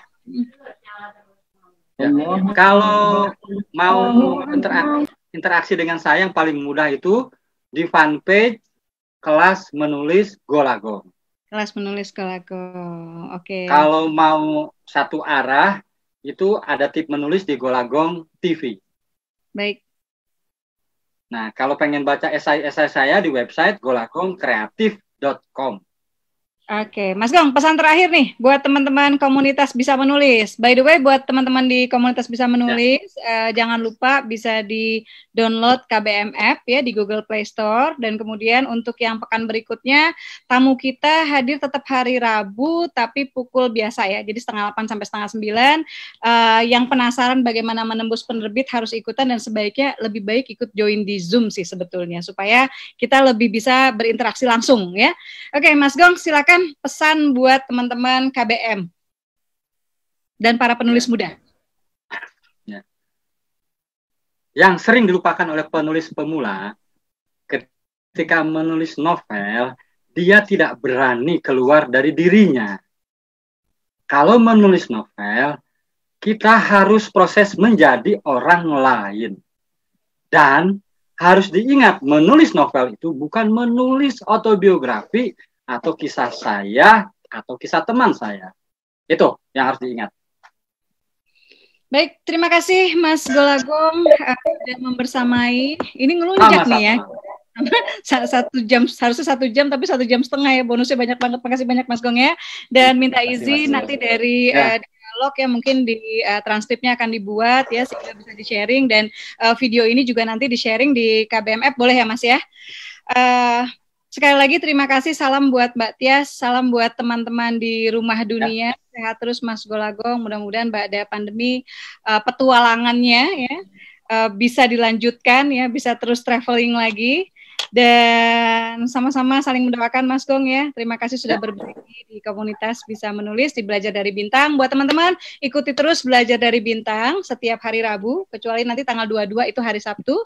Ya, kalau mau interaksi dengan saya yang paling mudah itu di fanpage Kelas Menulis Golagong. Kelas menulis Golagong. Oke. Kalau mau satu arah, itu ada tip menulis di Golagong TV. Baik. Nah, kalau pengen baca esai-esai saya di website golagongkreatif.com. Oke, Mas Gong, pesan terakhir nih buat teman-teman komunitas bisa menulis. By the way, buat teman-teman di komunitas bisa menulis, jangan lupa bisa di-download KBM App ya di Google Play Store. Dan kemudian untuk yang pekan berikutnya, tamu kita hadir tetap hari Rabu, tapi pukul biasa ya, jadi 8:30 sampai 8:30. Yang penasaran bagaimana menembus penerbit harus ikutan, dan sebaiknya lebih baik ikut join di Zoom sih sebetulnya, supaya kita lebih bisa berinteraksi langsung ya. Oke, Mas Gong, silakan pesan buat teman-teman KBM dan para penulis muda. Ya. Yang sering dilupakan oleh penulis pemula, ketika menulis novel, dia tidak berani keluar dari dirinya. Kalau menulis novel, kita harus proses menjadi orang lain. Dan harus diingat, menulis novel itu bukan menulis autobiografi atau kisah saya, atau kisah teman saya. Itu yang harus diingat. Baik, terima kasih Mas Golagong sudah membersamai. Ini ngelunjak nih ya. 1 jam, harusnya 1 jam, tapi 1 jam setengah ya. Bonusnya banyak banget. Makasih banyak Mas Gong ya. Dan minta izin nanti dari dialog ya, mungkin di transkripnya akan dibuat ya, sehingga bisa di-sharing. Dan video ini juga nanti di-sharing di KBM App, boleh ya Mas ya. Sekali lagi terima kasih, salam buat Mbak Tias, salam buat teman-teman di rumah dunia, sehat terus Mas Golagong, mudah-mudahan pada pandemi petualangannya ya bisa dilanjutkan ya, bisa terus traveling lagi, dan sama-sama saling mendoakan Mas Gong ya. Terima kasih sudah berbagi di komunitas bisa menulis di Belajar dari Bintang. Buat teman-teman, ikuti terus Belajar dari Bintang setiap hari Rabu, kecuali nanti tanggal 22 itu hari Sabtu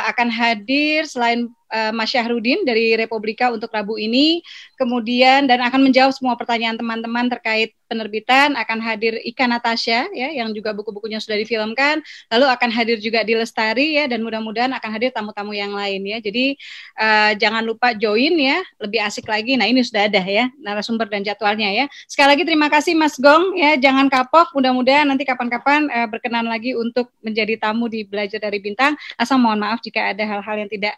akan hadir selain Mas Syahrudin dari Republika untuk Rabu ini, kemudian dan akan menjawab semua pertanyaan teman-teman terkait penerbitan. Akan hadir Ika Natasha ya, yang juga buku-bukunya sudah difilmkan, lalu akan hadir juga di Lestari ya, dan mudah-mudahan akan hadir tamu-tamu yang lain ya. Jadi jangan lupa join ya, lebih asik lagi. Nah, ini sudah ada ya narasumber dan jadwalnya ya. Sekali lagi terima kasih Mas Gong ya, jangan kapok, mudah-mudahan nanti kapan-kapan berkenan lagi untuk menjadi tamu di Belajar dari Bintang. Asal mohon maaf jika ada hal-hal yang tidak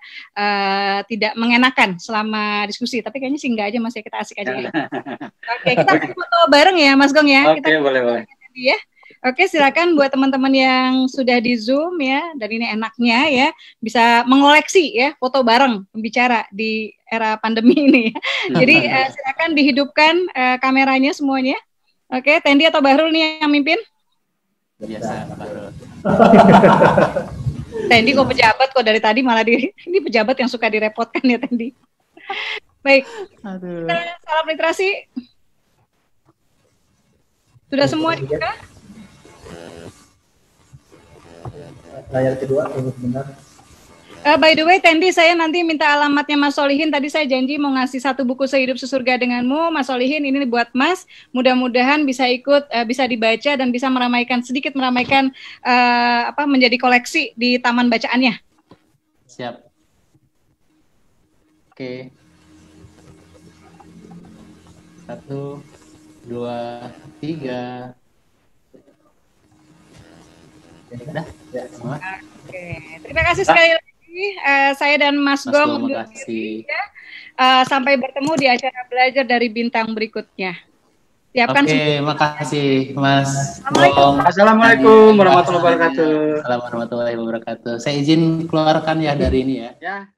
mengenakan selama diskusi, tapi kayaknya sih enggak aja Mas ya, kita asik aja ya. Oke, kita foto bareng ya Mas Gong ya. Oke, boleh. Ya. Oke, silakan buat teman-teman yang sudah di Zoom ya, dan ini enaknya ya, bisa mengoleksi ya foto bareng pembicara di era pandemi ini ya. Jadi silakan dihidupkan kameranya semuanya. Oke, Tendi atau Bahrul nih yang mimpin? Biasa, Bahrul. Tendi kok pejabat kok dari tadi malah ini pejabat yang suka direpotkan ya Tendi. Baik. Aduh. Salam literasi. Sudah semua dibuka? Layar kedua tunggu sebentar. By the way, Tendi, saya nanti minta alamatnya Mas Solihin. Tadi saya janji mau ngasih 1 buku Sehidup Sesurga Denganmu. Mas Solihin, ini buat Mas. Mudah-mudahan bisa ikut, bisa dibaca dan bisa sedikit meramaikan menjadi koleksi di taman bacaannya. Siap. Oke. 1, 2, 3. Udah, semua. Oke, terima kasih sekali lagi. Saya dan Mas Gong undur diri ya. Sampai bertemu di acara Belajar dari Bintang berikutnya. Siapkan. Oke, makasih Mas. Assalamualaikum warahmatullahi wabarakatuh. Assalamualaikum warahmatullahi wabarakatuh. Saya izin keluarkan ya dari ini ya. Ya.